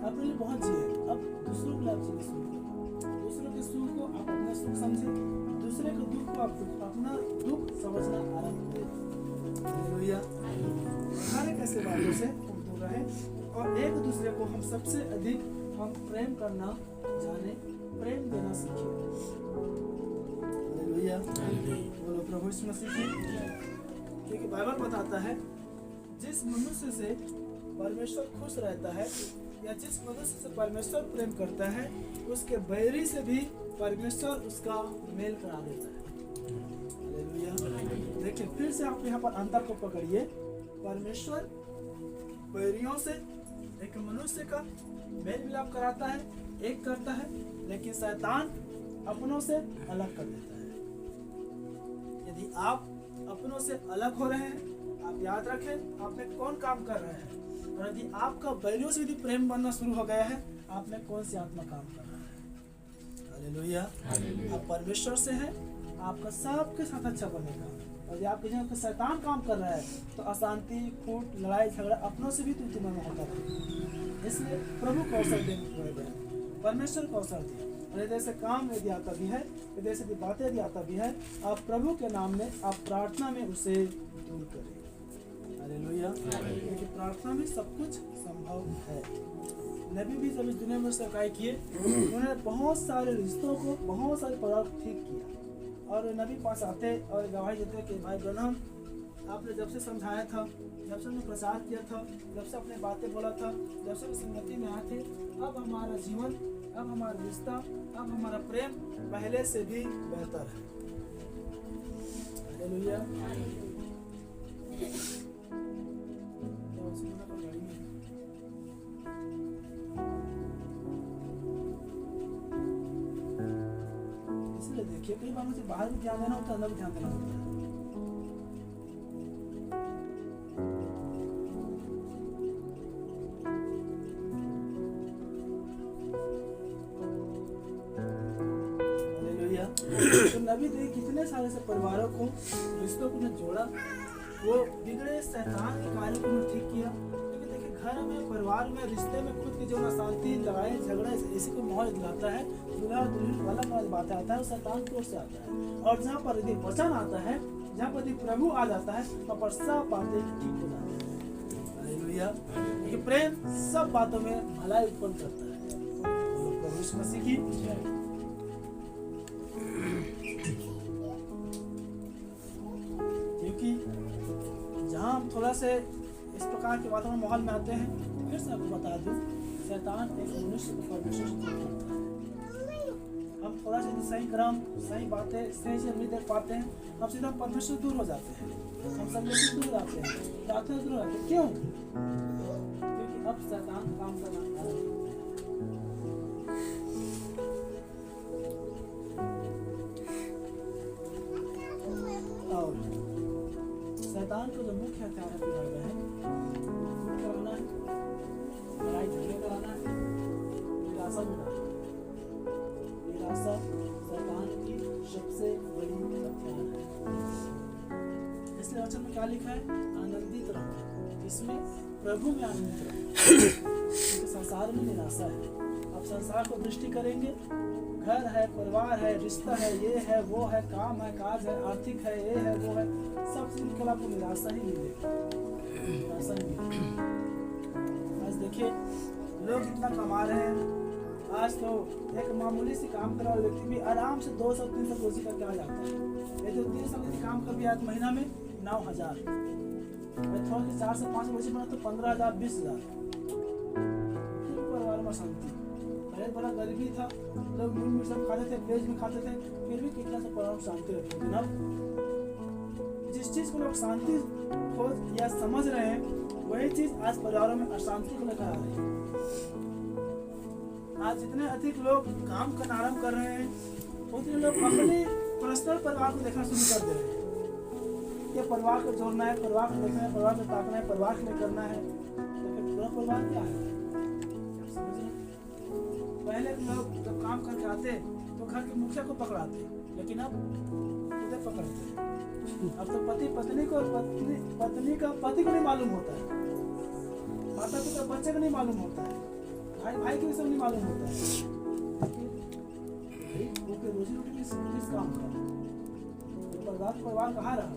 अपने लिए बहुत जिए, अब दूसरों के लिए आप जीने सीखो। दूसरों के सुख को आप अपना सुख समझे, दूसरे के दुख को आप अपना दुख समझना आरंभ करें। हालेलुया। हर एक ऐसे बातों से हम दूर रहे और एक दूसरे को हम सबसे अधिक हम प्रेम करना जाने, प्रेम देना सीखें। हालेलुया। बोलो प्रभु यीशु मसीह की। क्योंकि बाइबल बताता है जिस मनुष्य से परमेश्वर खुश रहता है या जिस मनुष्य से परमेश्वर प्रेम करता है, उसके बैरी से भी परमेश्वर उसका मेल करा देता है। हालेलुया। देखिए फिर से आप यहाँ पर अंतर को पकड़िए। परमेश्वर बैरियों से एक मनुष्य का मेल मिलाप कराता है, एक करता है, लेकिन शैतान अपनों से अलग कर देता है। यदि आप अपनों से अलग हो रहे हैं, आप याद रखें आप में कौन काम कर रहे हैं। और यदि आपका बैरियों से यदि प्रेम बनना शुरू हो गया है, आप में कौन सी आत्मा काम कर रहा है। हालेलुया। आप परमेश्वर से हैं, आपका सबके साथ अच्छा बनेगा। और जब आपके जीवन में शैतान काम कर रहा है तो अशांति, फूट, लड़ाई झगड़ा अपनों से भी तुम्हें में होता है। इसलिए प्रभु को अवसर दें, परमेश्वर को अवसर दें। और यदि ऐसे काम यदि आता भी है, यदि ऐसी बातें यदि आता भी है, आप प्रभु के नाम में, आप प्रार्थना में उसे दूर करें। हालेलुया। क्योंकि प्रार्थना में सब कुछ संभव है। नबी भी जब इस दुनिया में सेवकाई किए, उन्होंने बहुत सारे रिश्तों को, बहुत सारे परिवार को ठीक किया। और नबी पास आते और गवाही देते कि भाई ब्रनम, आपने जब से समझाया था, जब से हमने प्रचार किया था, जब से अपने बातें बोला था, जब से संगति में आए थे, अब हमारा जीवन, अब हमारा रिश्ता, अब हमारा प्रेम पहले से भी बेहतर है। हालेलुया। इसलिए देखिए, कई बार मुझे बाहर भी ध्यान देना होता है, अंदर भी ध्यान देना होता है। तो नबी ने कितने सारे से परिवारों को, रिश्तों को जोड़ा, वो बिगड़े शैतान के कार्यों को ठीक किया। क्योंकि देखिए, घर में, परिवार में, रिश्ते में खुद की जो अशांति, लड़ाई झगड़ा इसी को माहौल दिलाता है, दूल्हा दुल्हन वाला बातें आता है, वो शैतान की ओर से आता है। और जहाँ पर यदि वचन आता है, जहाँ पर यदि प्रभु आ जाता है, वहाँ पर सब बातें ठीक हो जाती है। हालेलुया। क्योंकि प्रेम सब बातों में भलाई उत्पन्न करता है। प्रभु यीशु मसीह की जय। जहाँ हम थोड़ा से इस प्रकार के वातावरण माहौल में आते हैं, तो फिर से आपको बता दूं, शैतान एक मनुष्य को परमेश्वर से दूर करता है। हम थोड़ा सा सही क्रम, सही बातें, सही से नहीं देख पाते हैं, हम सीधा परमेश्वर दूर हो जाते हैं, हम सब लोग दूर आते हैं, प्रार्थना दूर आते हैं। क्यों? क्योंकि अब शैतान काम करना शैतान को जो मुख्य हथियार है कराना है, लड़ाई झगड़े कराना है, निराशा मिलाना है। निराशा शैतान की सबसे बड़ी हथियार है। इसलिए वचन में क्या लिखा है? आनंदित रहो, इसमें प्रभु में आनंदित रहो। क्योंकि संसार में निराशा है। अब संसार को दृष्टि करेंगे, घर है, परिवार है, रिश्ता है, ये है, वो है, काम है, काज है, आर्थिक है, ये है, वो है, सब चीज के आपको निराशा ही मिलेगी, निराशा ही मिलेगी। आज देखिए, लोग इतना कमा रहे हैं, आज तो एक मामूली से काम करने वाला व्यक्ति भी आराम से 200-300 रोजी करके आ जाता है। यदि 300 रोजी काम कर भी आज महीना में 9,000, थोड़ा सी 4 से 5 रोजी बना तो 15,000, 20,000। परिवार में शांति, पहले बड़ा गरीबी था, लोग मूल मिर्च खाते थे, वेज में खाते थे, फिर भी कितना से परिवार में शांति रखते थे ना। जिस चीज को लोग शांति खोज या समझ रहे हैं, वही चीज आज परिवारों में अशांति को लेकर आ रही है। आज जितने अधिक लोग काम करना आरम्भ कर रहे हैं, उतने लोग अपने पर्सनल परिवार को देखना शुरू कर दे रहे हैं। ये परिवार को जोड़ना है, परिवार को देखना है, परिवार को ताकना है, परिवार के लिए करना है, तो फिर पूरा परिवार क्या है? पहले लोग जब काम करके आते तो घर के मुखिया को पकड़ाते, लेकिन अब किधर पकड़ते हैं? अब तो पति पत्नी को, पत्नी का पति को नहीं मालूम होता है, माता पिता बच्चे को नहीं मालूम होता है, भाई भाई को सब नहीं मालूम होता है। रोजी रोटी किस काम का? परिवार कहाँ रहा?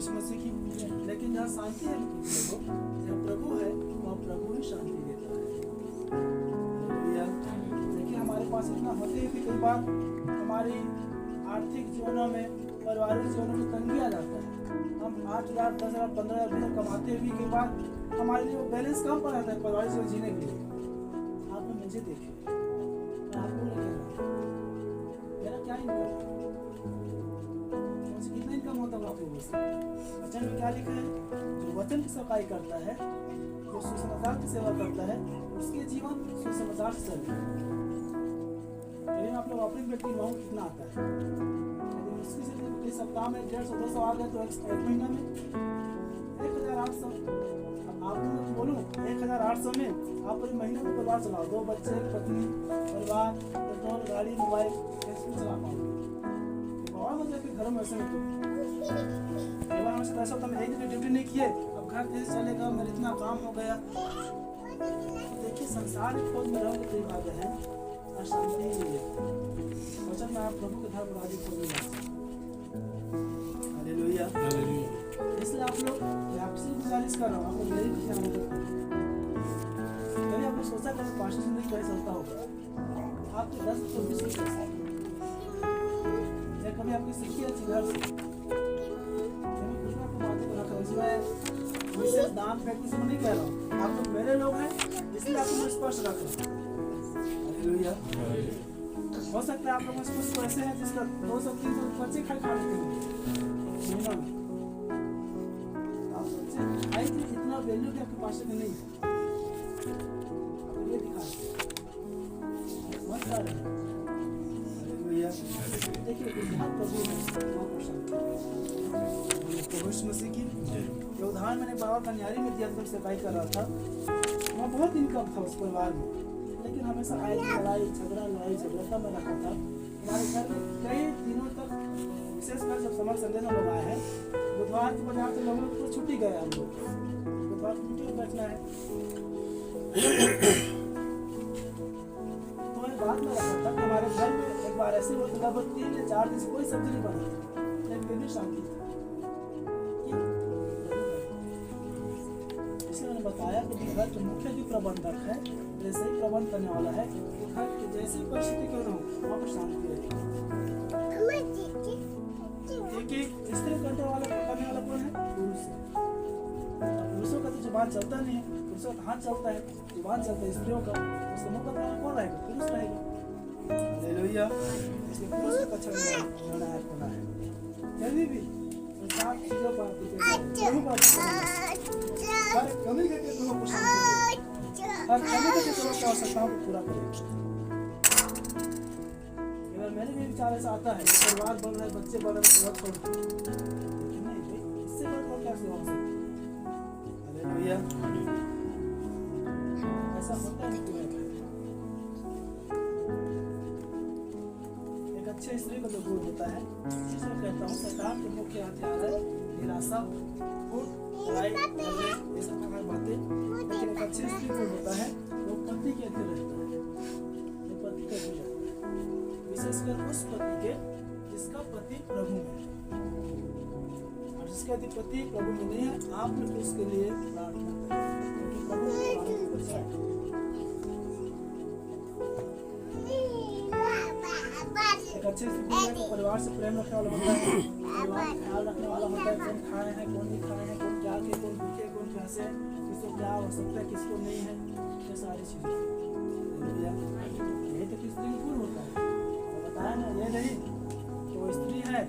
मसीह की। लेकिन जहाँ शांति है, जहाँ प्रभु है, वहाँ प्रभु ही शांति देता है। देखिए, हमारे पास इतना होते हुए भी कई बार हमारी आर्थिक जीवनों में, पारिवारिक जीवनों में तंगी आ जाता है। हम 8,000, 10,000, 15,000 कमाते हुए भी कई बार हमारे लिए बैलेंस कम पड़ जाता है पारिवारिक जीवन जीने के लिए। आप मुझे देखिए, मैं आपको लेकर मेरा क्या इनकम, कितना इनकम होता है आप लोगों से? वचन में क्या लिखा है? जो वचन की सेवकाई करता है, जो सुसमाचार की सेवा करता है, उसके जीवन सुसमाचार से चलेगा। लेकिन आप लोग अपनी व्यक्ति मांग कितना आता है? लेकिन उसकी से सप्ताह में 150-200 आ गए तो एक महीना में 1,800। अब आपको मैं बोलूं 1800 में आप पूरे महीने में परिवार चलाओ, 2 बच्चे, एक पत्नी, परिवार, पेट्रोल, गाड़ी, मोबाइल, कैसे चला पाओगे? बहुत मतलब कि घरों में ऐसे नहीं। कई बार हमसे ऐसा होता है, एक दिन ड्यूटी नहीं किए, अब घर कैसे चलेगा, मेरा इतना काम हो गया। तो देखिए संसार की खोज में रहोगे तो बात है, अशांति ही नहीं है। वचन में आप प्रभु के धर्म राजी खोज में जाते हैं। हालेलुया। इसलिए आप लोग मैं आपसे गुजारिश कर रहा हूँ, आप लोग मेरी भी ध्यान रखें। कभी आपने सोचा कि पास्टर जिंदगी कैसे होता होगा? आपके 10 से 20 पैसा या कभी आपकी सीखी अच्छी घर से कुछ ना आपको बातें रख रहा हूँ, विशेष दान फैक्ट्री से नहीं कह रहा हूँ, आप लोग मेरे लोग हैं इसलिए आपको स्पष्ट रख रहा हूँ। हालेलुया। हो सकता है आप लोग में कुछ ऐसे हैं जिसका 200-300 बच्चे खाने के लिए महीना में आप सोचे आई थी इतना वैल्यू कि आपके पास नहीं है, ये दिखा मत कर रहे हैं। देखिए इतिहास तो भी यीशु मसीह की ये उदाहरण मैंने बाबा कन्यारी में दिया, सेवाई कर रहा था, वहाँ बहुत इनकम था उस परिवार में, लेकिन हमेशा लड़ाई झगड़ा में रखा था। हमारे घर में कई दिनों तक, विशेषकर जब समर संडे में लोग आए हैं, बुधवार के बाजार से लोगों को छुट्टी गया, हम लोग बुधवार को मीटिंग में बैठना है। तो एक बात मैं रखा था कि हमारे घर में एक बार ऐसे हुआ, लगभग 3 या 4 दिन से कोई सब्जी नहीं बनी, लेकिन फिर भी शांति थी। इसलिए मैंने बताया कि घर जो मुख्य जो प्रबंधक है, जैसे ही प्रबंध करने वाला है, घर की जैसी परिस्थिति क्यों न हो, वहाँ पर शांति रहेगी। क्योंकि स्त्री करने वाला कौन है? पुरुष है। पुरुषों का तो जुबान चलता नहीं है, पुरुषों का हाथ चलता है, जुबान चलता है। स्त्रियों का उसका मुंह का कौन रहेगा? पुरुष रहेगा। हालेलुया। इसलिए पुरुष का अच्छा होना है। कभी भी साथ चीजों पर कमी करके तुम्हें कुछ हर कमी करके तुम्हें आवश्यकताओं को पूरा करें। मेरे भी विचार ऐसा आता है, परिवार बन रहे, बच्चे बन रहे, पूरा छोड़ दो, लेकिन नहीं, इससे बढ़कर क्या सेवा हो सकती है? हालेलुया। ऐसा होता है कि एक अच्छे स्त्री का जो गुण होता है, जिसमें कहता हूँ शैतान के मुख्य हथियार है निराशा, लड़ाई, झगड़े, ये सब प्रकार बातें, लेकिन एक अच्छे स्त्री गुण होता है वो पति के अधीन रहता है, वो पति के अधीन रहता है, विशेषकर उस पति के जिसका पति प्रभु में है, और जिसका पति प्रभु में नहीं है, आप लोग उसके लिए प्रार्थना करें, क्योंकि प्रभु एक अच्छे से परिवार से प्रेम रखने वाला होता है, परिवार ख्याल रखने वाला होता है, कौन खाए हैं, कौन नहीं खाए हैं, कौन क्या के, कौन भूखे, कौन प्यासे, किसको क्या आवश्यकता है, किसको नहीं है, ये सारी चीजें। यही तो स्त्री का गुण होता है। बताया ना, ये नहीं तो स्त्री है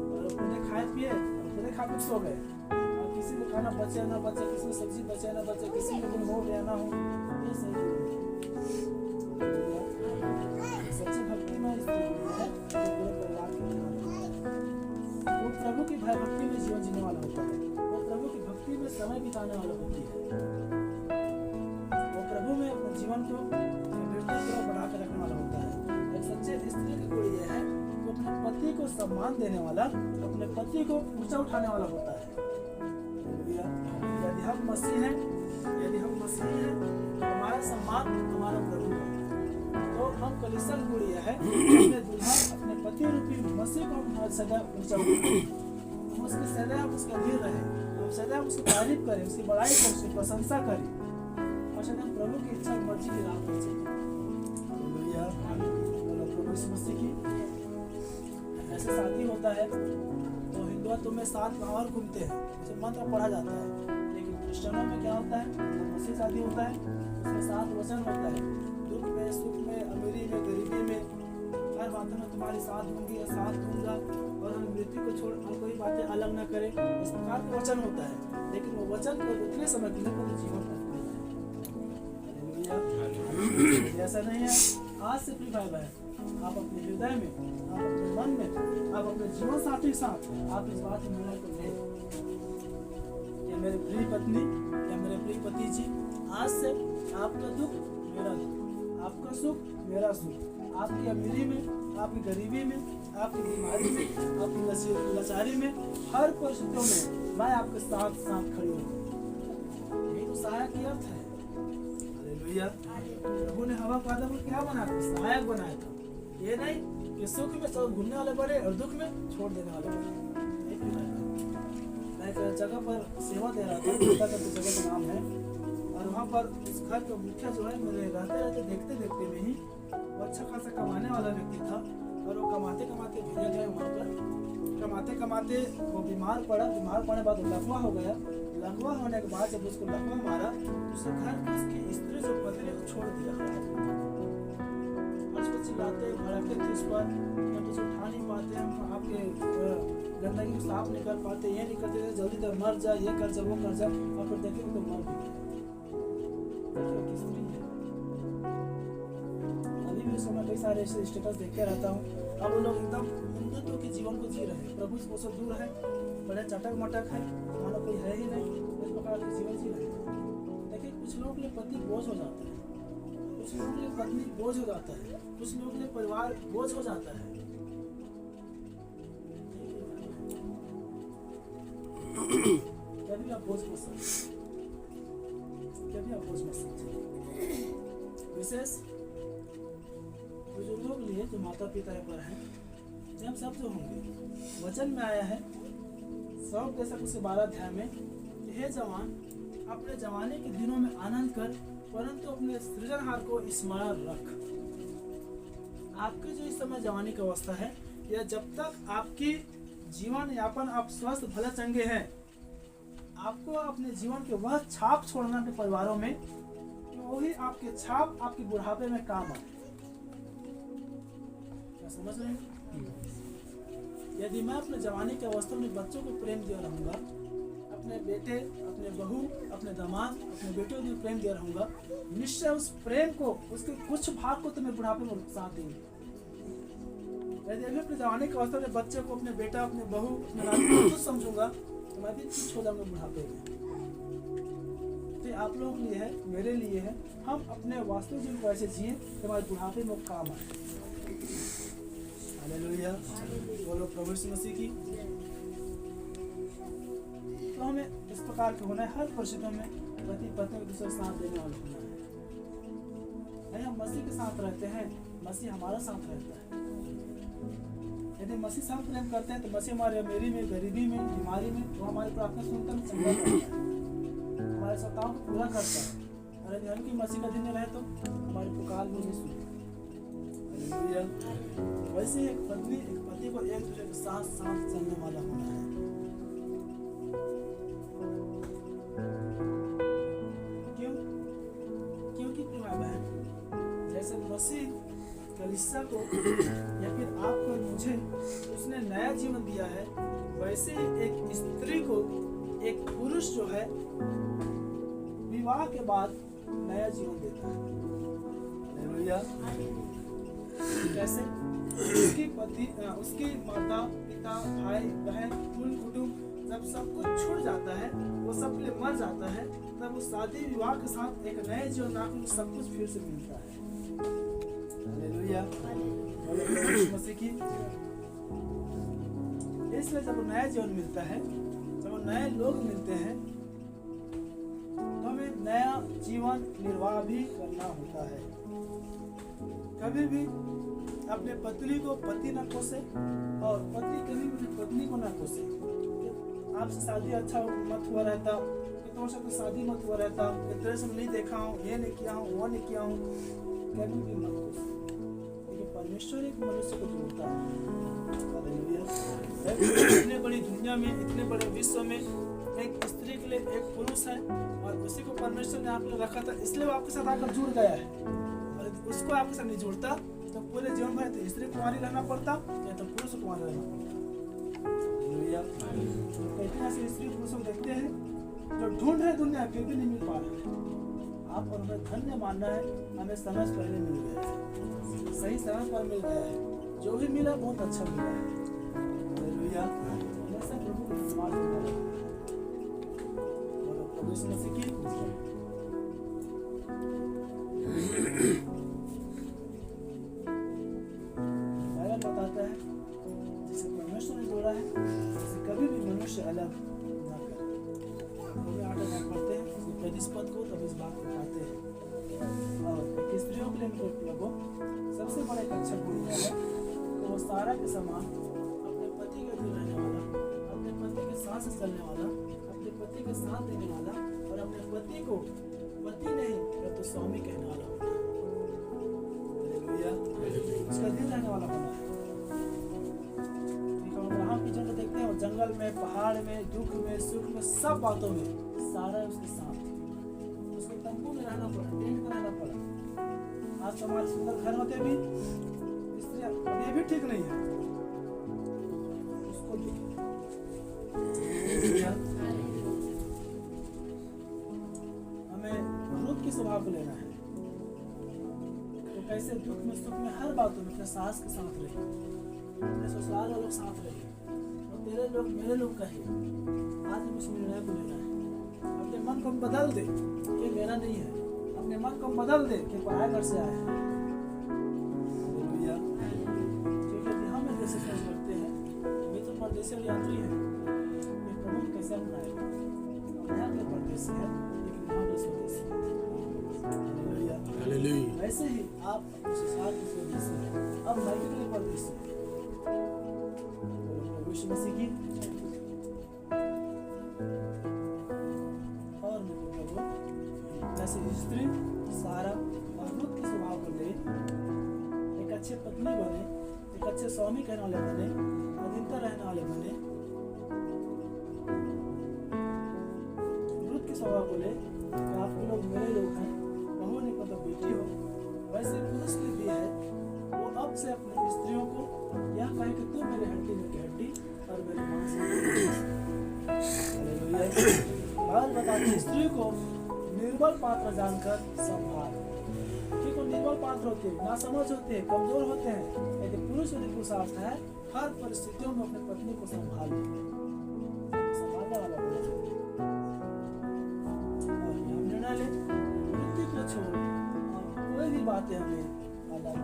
और खुदे खाए पिए और खुदे खा के सो गए, और किसी को खाना बचे ना बचे, किसी को सब्जी बचे ना बचे, किसी को गुण हो गया ना हो, ये सही है। सच्ची भक्ति में स्त्री है तो पूरे परिवार के वो प्रभु की भक्ति में जीवन जीने वाला होता है, वो प्रभु की भक्ति में समय बिताने वाला होती है, वो प्रभु में अपने जीवन को बढ़ा कर रखने वाला होता है। एक सच्चे स्त्री का गुण यह है वो अपने पति को सम्मान देने वाला, अपने पति को ऊंचा उठाने वाला होता है। यदि हम मसीह हैं, तो हमारा सम्मान हमारा प्रभु है। तो हम कलीसिया गुण यह है अपने दुल्हा, अपने पति रूपी मसीह को हम सदैव ऊंचा उठाएं, हम उसके सदैव उसके अधीन रहे, हम सदैव उसकी तारीफ करें, उसकी बड़ाई करें, उसकी प्रशंसा करें, और सदैव प्रभु की इच्छा मर्जी की राह पर चलें। प्रभु यीशु मसीह की ऐसे शादी होता है तो हिंदुत्व में 7 गाँव घूमते हैं, जैसे मंत्र पढ़ा जाता है, लेकिन क्रिश्चियनों में क्या होता है? मसीह शादी होता है, उसमें 7 वचन होता है, दुख में, सुख में, अमीरी में, गरीबी में, हर बात में तुम्हारी साथ दूंगी या साथ दूंगा, और हम मृत्यु को छोड़ हम कोई बातें अलग न करें, इस प्रकार का वचन होता है। लेकिन वो वचन को उतने समय के लिए जीवन में ऐसा नहीं है। आज से प्रिय भाई बहन, आप अपने हृदय में, आप अपने मन में, आप अपने जीवन साथी के साथ आप इस बात को निर्णय को लें कि मेरी प्रिय पत्नी या मेरे प्रिय पति जी, आज से आपका दुख मेरा दुख, आपका सुख मेरा सुख, आपकी अमीरी में, आपकी गरीबी में, आपकी बीमारी में, आपकी लाचारी में, हर परिस्थितियों में मैं आपके साथ साथ खड़ी हूँ। यही तो सहायक की अर्थ है। हालेलुया। प्रभु ने हवा को आदम को क्या बनाया? सहायक बनाया था। ये नहीं कि सुख में सब घूमने वाले बड़े और दुख में छोड़ देने वाले बड़े। मैं एक जगह पर सेवा दे रहा था, जगह का नाम है, और वहाँ पर उस घर का मुखिया जो है, मेरे रहते देखते देखते में ही वो अच्छा खासा कमाने वाला व्यक्ति था, और वो कमाते कमाते भेजा गया वहाँ पर। कमाते कमाते वो बीमार पड़ा, बीमार पड़ने के बाद लकवा हो गया। लकवा होने के बाद जब उसको लकवा मारा तो उसके घर की उसकी स्त्री जो पत्नी को छोड़ दिया, और उसको चिल्लाते भड़कते थे उस पर, हम तो उठा नहीं पाते, हम आपके गंदगी को साफ नहीं कर पाते, ये नहीं करते, जल्दी तक मर जा, ये कर जा, वो कर जा, और फिर देखेंगे तो मर भी गया। स्त्री है। अभी भी समय कई सारे ऐसे स्टेटस देखते रहता हूँ। अब वो लोग एकदम हिंदुत्व के जीवन को जी रहे हैं, प्रभु से दूर है, बड़े चटक मटक है, मानो कोई है ही नहीं, इस प्रकार के जीवन जी रहे हैं। देखिए, कुछ लोगों के लिए पति बोझ हो जाता है, कुछ लोगों के लिए पत्नी बोझ हो जाता है, कुछ लोगों के लिए परिवार बोझ हो जाता है। कभी आप बोझ मत समझिए, कभी आप बोझ मत समझिए। विशेष बुजुर्गों के लिए, जो माता पिता पर हैं, हम सब जो होंगे, वचन में आया है सब जैसा कुछ 12 अध्याय में, हे जवान, अपने जवानी के दिनों में आनंद कर, परंतु अपने सृजनहार को स्मरण रख। आपकी जो इस समय जवानी की अवस्था है, या जब तक आपकी जीवन यापन आप स्वस्थ भले चंगे हैं, आपको अपने जीवन के वह छाप छोड़ना के परिवारों में, वही आपके छाप आपके बुढ़ापे में काम आए। क्या समझ रहे हैं? यदि मैं अपने जवानी की अवस्था में बच्चों को प्रेम दिया रहूंगा, अपने बेटे, अपने बहू, अपने दामाद, अपने बेटों को प्रेम दिया रहूंगा, निश्चय उस प्रेम को, उसके कुछ भाग को तो मैं बुढ़ापे में साथ देंगे। यदि अभी अपने जवानी की अवस्था में बच्चे को, अपने बेटा, अपने बहू, अपने नाती को कुछ समझूंगा, तो मैं भी कुछ हो जाऊंगा बुढ़ापे में। तो आप लोगों के लिए है, मेरे लिए है, हम अपने वास्तविक जीवन को ऐसे जिए कि हमारे बुढ़ापे में काम आए। हालेलुया। बोलो प्रभु यीशु मसीह की। तो हमें इस प्रकार के होना है, हर परिस्थितियों में पति पत्नी को दूसरे साथ देने वाले होना है। हम मसीह के साथ रहते हैं, मसीह हमारा साथ रहता है। यदि मसीह साथ प्रेम करते हैं तो मसीह हमारे अमीरी में, गरीबी में, बीमारी में, वो हमारी प्रार्थना सुनकर चंगा करता है, हमारे सत्ताओं को पूरा करता है। और यदि हम की मसीह का दिन में रहे तो हमारी पुकार भी नहीं सुनी। वैसे एक पत्नी, एक पति को एक दूसरे के साथ साथ चलने वाला होना है। क्यों? क्योंकि प्रिय बहन, जैसे मसीह कलीसिया को या फिर आपको और मुझे उसने नया जीवन दिया है, वैसे ही एक स्त्री को एक पुरुष जो है विवाह के बाद नया जीवन देता है। हालेलुया। कैसे? उसकी पति, उसकी माता पिता, भाई बहन, कुल कुटुंब जब सब कुछ छूट जाता है, वो सब के लिए मर जाता है, तब वो शादी विवाह के साथ एक नए जीवन लाकर सब कुछ फिर से मिलता है। हालेलुया। मसीह की। इसलिए जब नया जीवन मिलता है, जब नए लोग मिलते हैं, तो हमें नया जीवन निर्वाह भी करना होता है। कभी भी अपने पत्नी को पति न कोसे, और पति कभी भी पत्नी को न कोसे। आपसे शादी अच्छा मत हुआ रहता, कितनों से तो शादी मत हुआ रहता, इतने से नहीं देखा हूँ, ये नहीं किया हूँ, वो नहीं किया हूँ, कभी भी मत कोसे। लेकिन परमेश्वर एक मनुष्य को जोड़ता है। इतने बड़ी दुनिया में, इतने बड़े विश्व में एक स्त्री के लिए एक पुरुष है, और उसी को परमेश्वर ने आपको रखा था, इसलिए वो आपके साथ आकर जुड़ गया है। और उसको आपके साथ नहीं जुड़ता तो पूरे जीवन भर तो स्त्री कुमारी रहना पड़ता, या तो पुरुष कुमारी रहना पड़ता। इतने ऐसे स्त्री पुरुषों को देखते हैं जो ढूंढ रहे दुनिया, फिर भी नहीं मिल पा रहे। आप और हमें धन्य मानना है, हमें समय पहले मिल गया है, सही समय पर मिल गया है, जो भी मिला बहुत अच्छा मिला है। हालेलुया। प्रभु को प्रभु यीशु मसीह की पद को तब इस बात को पाते हैं। और स्त्रियों के लिए प्रभु सबसे बड़ा एक अच्छा गुण है तो वो सारा के समान अपने पति के अधीन रहने वाला, अपने पति के साथ से चलने वाला, अपने पति के साथ देने वाला और अपने पति को पति नहीं तो स्वामी कहने वाला होता है। उसका दिल रहने वाला होता है। अब्राहम की जंगल देखते हैं, जंगल में, पहाड़ में, दुख में, सुख में, सब बातों में सारा उसके साथ। उसको तंबू में रहना पड़ा, टेंट में रहना पड़ा। आज तो हमारे सुंदर घर होते भी स्त्रियां ये भी ठीक नहीं है, उसको हमें रूप की स्वभाव को लेना है। तो कैसे दुख में, सुख में, हर बातों में अपने सास के साथ रहे, अपने ससुराल वालों के साथ रहे और तेरे लोग मेरे लोग कहे। आज हमें इस निर्णय को लेना है। अपने मन को बदल दे कि मेरा नहीं है, अपने मन को बदल दे कि पराया घर से आया है। क्योंकि हम एक ऐसे सोच रखते हैं मित्र परदेसी यात्री है, ये प्रभु कैसे अपनाएगा। यहाँ के परदेसी है लेकिन यहाँ के स्वदेशी है। वैसे ही आप अपने ससुराल के स्वदेशी हैं, अब मायके के लिए परदेसी हैं। यीशु मसीह की और प्रभु जैसे स्त्री सारा और रूत के स्वभाव को ले एक अच्छे पत्नी बने, एक अच्छे स्वामी कहने वाले बने, अधीनता रहने वाले बने। रूत के स्वभाव को ले आप लोग मेरे लोग हैं, बहू ने मतलब बेटी हो। वैसे पुरुष के लिए है वो अब से अपने स्त्रियों को यह कहे कि तू मेरे हड्डी में की हड्डी और मेरे मांस में। बात बताती स्त्री को निर्बल पात्र जानकर संभाल। क्योंकि निर्बल पात्र होते हैं, नासमझ होते हैं, कमजोर होते हैं, लेकिन पुरुष यदि पुरुषार्थ है हर परिस्थितियों में अपने पत्नी को संभालने वाला बना है। और हम निर्णय ले वृत्ति को छोड़ और कोई भी बातें हमें अलग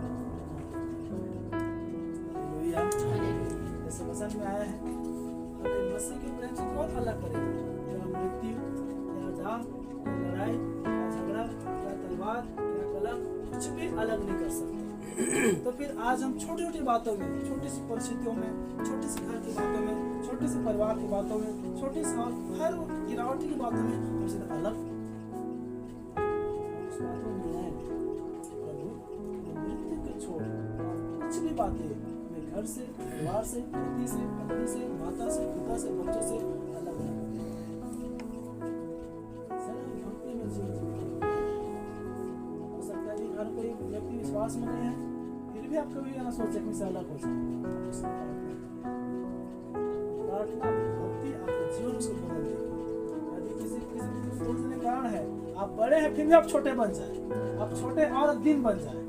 जैसे वचन में आया है, हमें मसीह के प्रेम से कौन अलग करेगा? या मृत्यु, या दाग, या लड़ाई, या झगड़ा, या तलवार, या कलम, कुछ भी अलग नहीं कर सकते। तो फिर आज हम छोटी छोटी बातों में, छोटी सी परिस्थितियों में, छोटी सी घर की बातों में, छोटे से परिवार की बातों में, छोटी सी हर गिरावटी की बातों में हमसे अलग उस बातों में मिलाएं। प्रभु मृत्यु को छोड़ कुछ भी बातें घर से, परिवार से, पति से, पत्नी से, माता से, पिता से, बच्चों से अलग अलग भक्ति में जीवन हो सकता है कि घर कोई व्यक्ति विश्वास में नहीं है, फिर भी आप कभी ना सोचे कि से अलग हो जाए। प्रार्थना भक्ति आपके जीवन को बदल देगी। यदि किसी के कारण है आप बड़े हैं फिर भी आप छोटे बन जाए, आप छोटे और दिन बन जाए,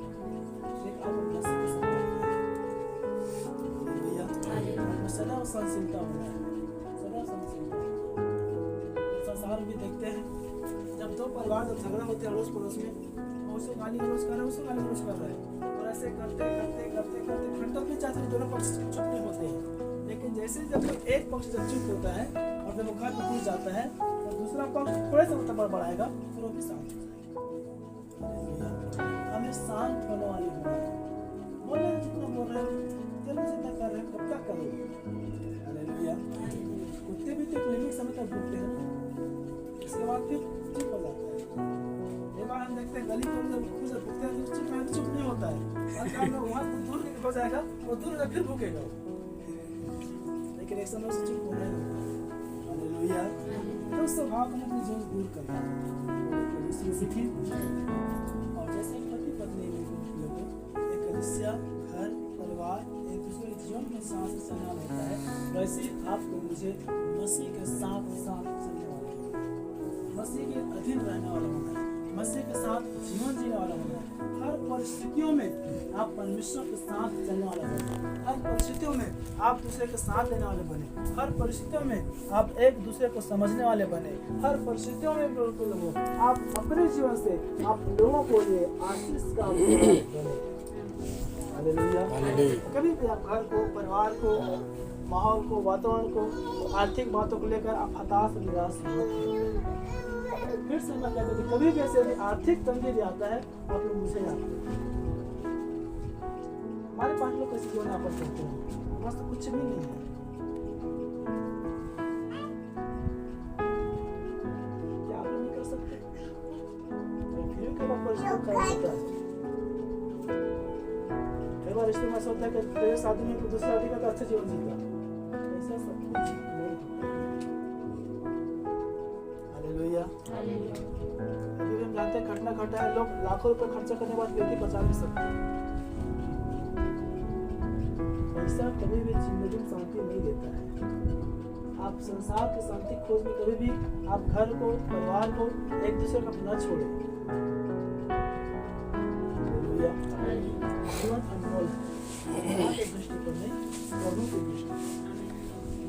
सदा सहनशीलता होना है, सदा सहनशीलता। संसार में देखते हैं जब दो परिवार जब झगड़ा होते हैं अड़ोस पड़ोस में, उसको गाली गलौज कर रहे हैं, उसको गाली गलौज कर रहे हैं और ऐसे करते करते करते करते घंटों भी चाहते दोनों पक्ष चुप नहीं होते हैं। लेकिन जैसे जब एक पक्ष जब चुप होता है और जब वो घर में घुस जाता है तो दूसरा पक्ष थोड़े से मतलब बढ़ाएगा फिर वो भी शांत हो जाएगा। हमें शांत होने वाली होना है। बोल रहे जितना बोल रहे हैं, जितना कर रहे हैं, कब तक करोगे? कुत्ते भी तो लिमिट समय तक भूखते हैं, इसके बाद फिर चुप हो जाता है। एक बार हम देखते हैं गली में जब भूखते हैं तो चुप नहीं होता है, और वहाँ दूर हो जाएगा वो दूर फिर भूखेगा, लेकिन एक समय से चुप हो जाएगा। हालेलुया। तो उस स्वभाव को अपनी जीवन दूर करना है सीखी। और जैसे पति पत्नी में एक कलीसिया, घर, परिवार एक दूसरे के जीवन में सांस चलना होता है, वैसे आपको मुझे मसीह के साथ साथ चलने वाला है, मसीह के अधीन रहने वाला होना है, मसीह के साथ जीवन जीने वाला होना है। हर परिस्थितियों में आप परमेश्वर के साथ चलने वाला बने, हर परिस्थितियों में आप दूसरे के साथ देने वाले बने, हर परिस्थितियों में आप एक दूसरे को समझने वाले बने, हर परिस्थितियों में लोगों आप अपने जीवन से आप लोगों को लिए आशीष का बने। कभी भी आप घर को, परिवार को, माहौल को, वातावरण को, आर्थिक बातों को लेकर आप हताश और निराश मत होइए। फिर से मैं कहता हूँ कभी भी ऐसे यदि आर्थिक तंगी भी आता है आप लोग मुझे याद करें। हमारे पास लोग कैसे जीवन यापन करते हैं, हमारे तो कुछ भी नहीं है। क्या आप नहीं कर सकते? फिर कई बार परिश्रम करना पड़ता है। कई बार रिश्ते में ऐसा होता है कि तेरे शादी में दूसरा शादी का तो अच्छा जीवन जीता, ऐसा सब कुछ नहीं होता। हालेलुया। अभी हम जानते हैं घटना घटा है, लोग लाखों रुपए खर्चा करने के बाद बेटी बचा नहीं सकते। पैसा कभी भी जिंदगी में शांति नहीं देता है। आप संसार की शांति खोज में कभी भी आप घर को, परिवार को एक दूसरे का न छोड़े। जीवन अनमोल है के दृष्टिकोण में, प्रभु की दृष्टि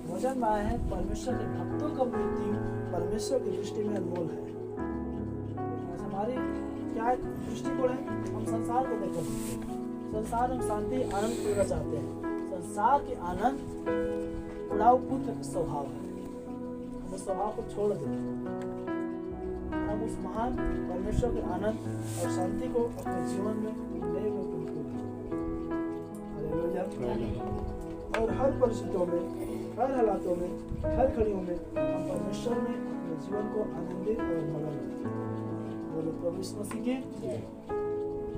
वचन में आया है परमेश्वर के भक्तों का मृत्यु परमेश्वर की दृष्टि में अनमोल है। हमारी क्या दृष्टिकोण है? हम संसार को देखकर जीते हैं। संसार हम शांति आनंद पूरा चाहते हैं। संसार के आनंद उड़ाऊ पुत्र का स्वभाव है। हम उस स्वभाव को छोड़ दें, हम उस महान परमेश्वर के आनंद और शांति को अपने जीवन में ले और हर परिस्थितियों में, हर हालातों में, हर घड़ियों में हम परमेश्वर में अपने जीवन को आनंदित और मगन रखें। बोलो प्रभु यीशु मसीह की।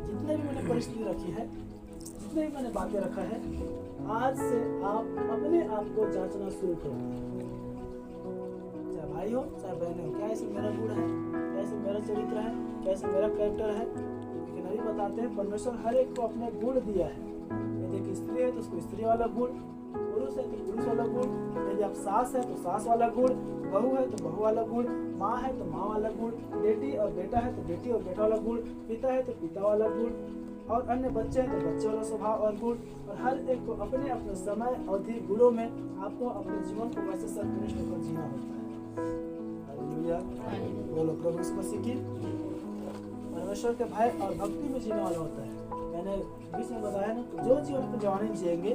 जितने भी मैंने परिस्थिति रखी है, जितने भी मैंने बातें रखा है, आज से आप अपने आप को जांचना शुरू कर दें। चाहे भाई हो चाहे बहन हो, क्या ऐसे मेरा गुण है, क्या ऐसे मेरा चरित्र है, क्या ऐसे मेरा कैरेक्टर है। लेकिन अभी बताते हैं परमेश्वर हर एक को अपने गुण दिया है। यदि एक स्त्री है तो उसको स्त्री वाला गुण, पुरुष है तो पुरुष वाला गुण, यदि आप सास है तो सास वाला गुण, बहू है तो बहू वाला गुण, माँ है तो माँ वाला गुण, बेटी और बेटा है तो बेटी और बेटा वाला गुण, पिता है तो पिता वाला गुण, और अन्य बच्चे हैं तो बच्चे वाला स्वभाव और गुण। और हर एक को अपने अपने समय अवधि गुणों में आपको अपने जीवन को वैसे सर्वश्रेष्ठ होकर जीना होता है। हालेलुया। बोलो प्रभु यीशु मसीह की। परमेश्वर के भय और भक्ति में जीने वाला होता है। मैंने बीच में बताया ना, जो जीवन को जवानी में जिएंगे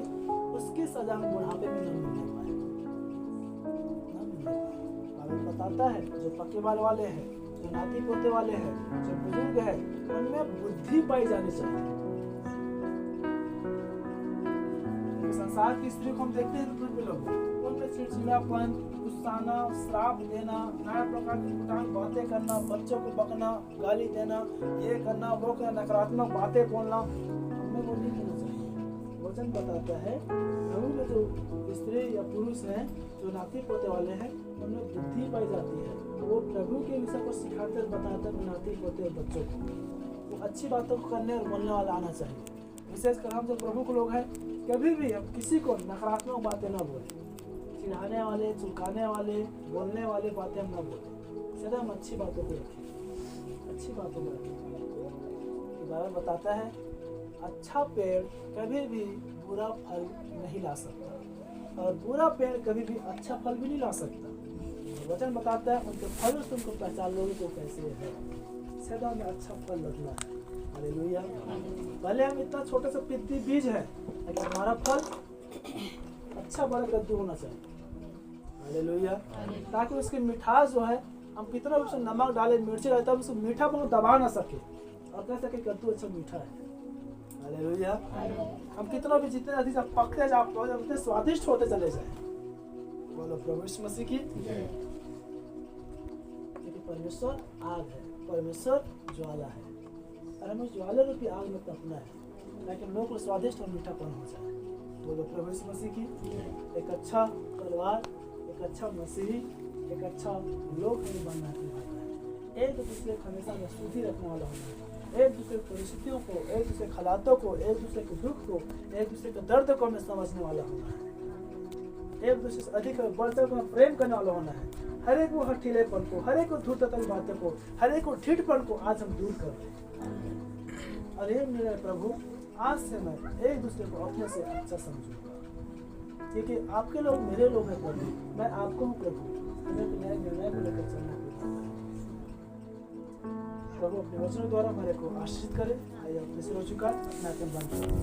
उसकी सजा हम बुढ़ापे में नहीं मिलने पाए। बाइबल बताता है जो पक्के बाल वाले हैं, जो नाती पोते वाले हैं, जो बुजुर्ग है, उनमें बुद्धि पाई जानी चाहिए। संसार की स्त्री को हम देखते हैं लोग उनमें चिड़चिड़ापन, गुस्साना, श्राप देना, नाना प्रकार की कुटान बातें करना, बच्चों को बकना, गाली देना, ये करना, वो करना, नकारात्मक बातें बोलना, हमें वो नहीं करना चाहिए। वचन बताता है प्रभु में जो स्त्री या पुरुष हैं, जो नाती पोते वाले हैं, उनमें बुद्धि पाई जाती है। वो प्रभु के विषय को सिखाते बताते हैं नाती पोते और बच्चों को। वो अच्छी बातों को करने और बोलने वाला आना चाहिए। विशेषकर हम जो प्रभु के लोग हैं, कभी भी हम किसी को नकारात्मक बातें ना बोलें, चिढ़ाने वाले, चुकाने वाले, बोलने वाले बातें हम ना बोलें। सदा हम अच्छी बातों को रखें, अच्छी बातों को रखें। बाइबल बताता है अच्छा पेड़ कभी भी बुरा फल नहीं ला सकता और बुरा पेड़ कभी भी अच्छा फल भी नहीं ला सकता। वचन बताता है उनके फल से उनको पहचान लोगे तो कैसे है। सदा में अच्छा फल लगना है। हालेलुया। भले हम इतना छोटा सा पित्ती बीज है, लेकिन हमारा फल अच्छा बड़ा कद्दू होना चाहिए। हालेलुया। ताकि उसकी मिठास जो है, हम कितना भी उसमें नमक डाले, मिर्ची डाले, तब उसको मीठापन दबा ना सके और कह सके कद्दू अच्छा मीठा है। हालेलुया। हम कितना भी जितने अधिक पकते जाओ उतने स्वादिष्ट होते चले जाए। बोलो प्रभु यीशु मसीह की। क्योंकि परमेश्वर आग है, परमेश्वर ज्वाला है और हमें ज्वाला रूपी आग में तपना है ताकि लोगों को स्वादिष्ट और मीठापन हो जाए। बोलो प्रभु यीशु मसीह की। एक अच्छा परिवार, एक अच्छा मसीही, एक अच्छा लोग नहीं बनना है। एक दूसरे को हमेशा मजबूती रखने वाला होना है। एक दूसरे की परिस्थितियों को, एक दूसरे के हालातों को, एक दूसरे के दुख को, एक दूसरे के दर्द को हमें समझने वाला होना है। एक दूसरे से अधिक बढ़कर को प्रेम करने वाला होना है। हर एक को हठीलेपन को, हर एक को धूर्तता की बातों को, हर एक को ठीठपन को आज हम दूर कर दें। और ये मेरे प्रभु, आज से मैं एक दूसरे को अपने से अच्छा समझूंगा, क्योंकि आपके लोग मेरे लोग हैं प्रभु, मैं आपको हूँ प्रभु। हमें नए निर्णय को लेकर चलना प्रभु अपने वचनों द्वारा हमारे को आशीषित करे। आइए अपने सिरों झुका, अपना बंद करें।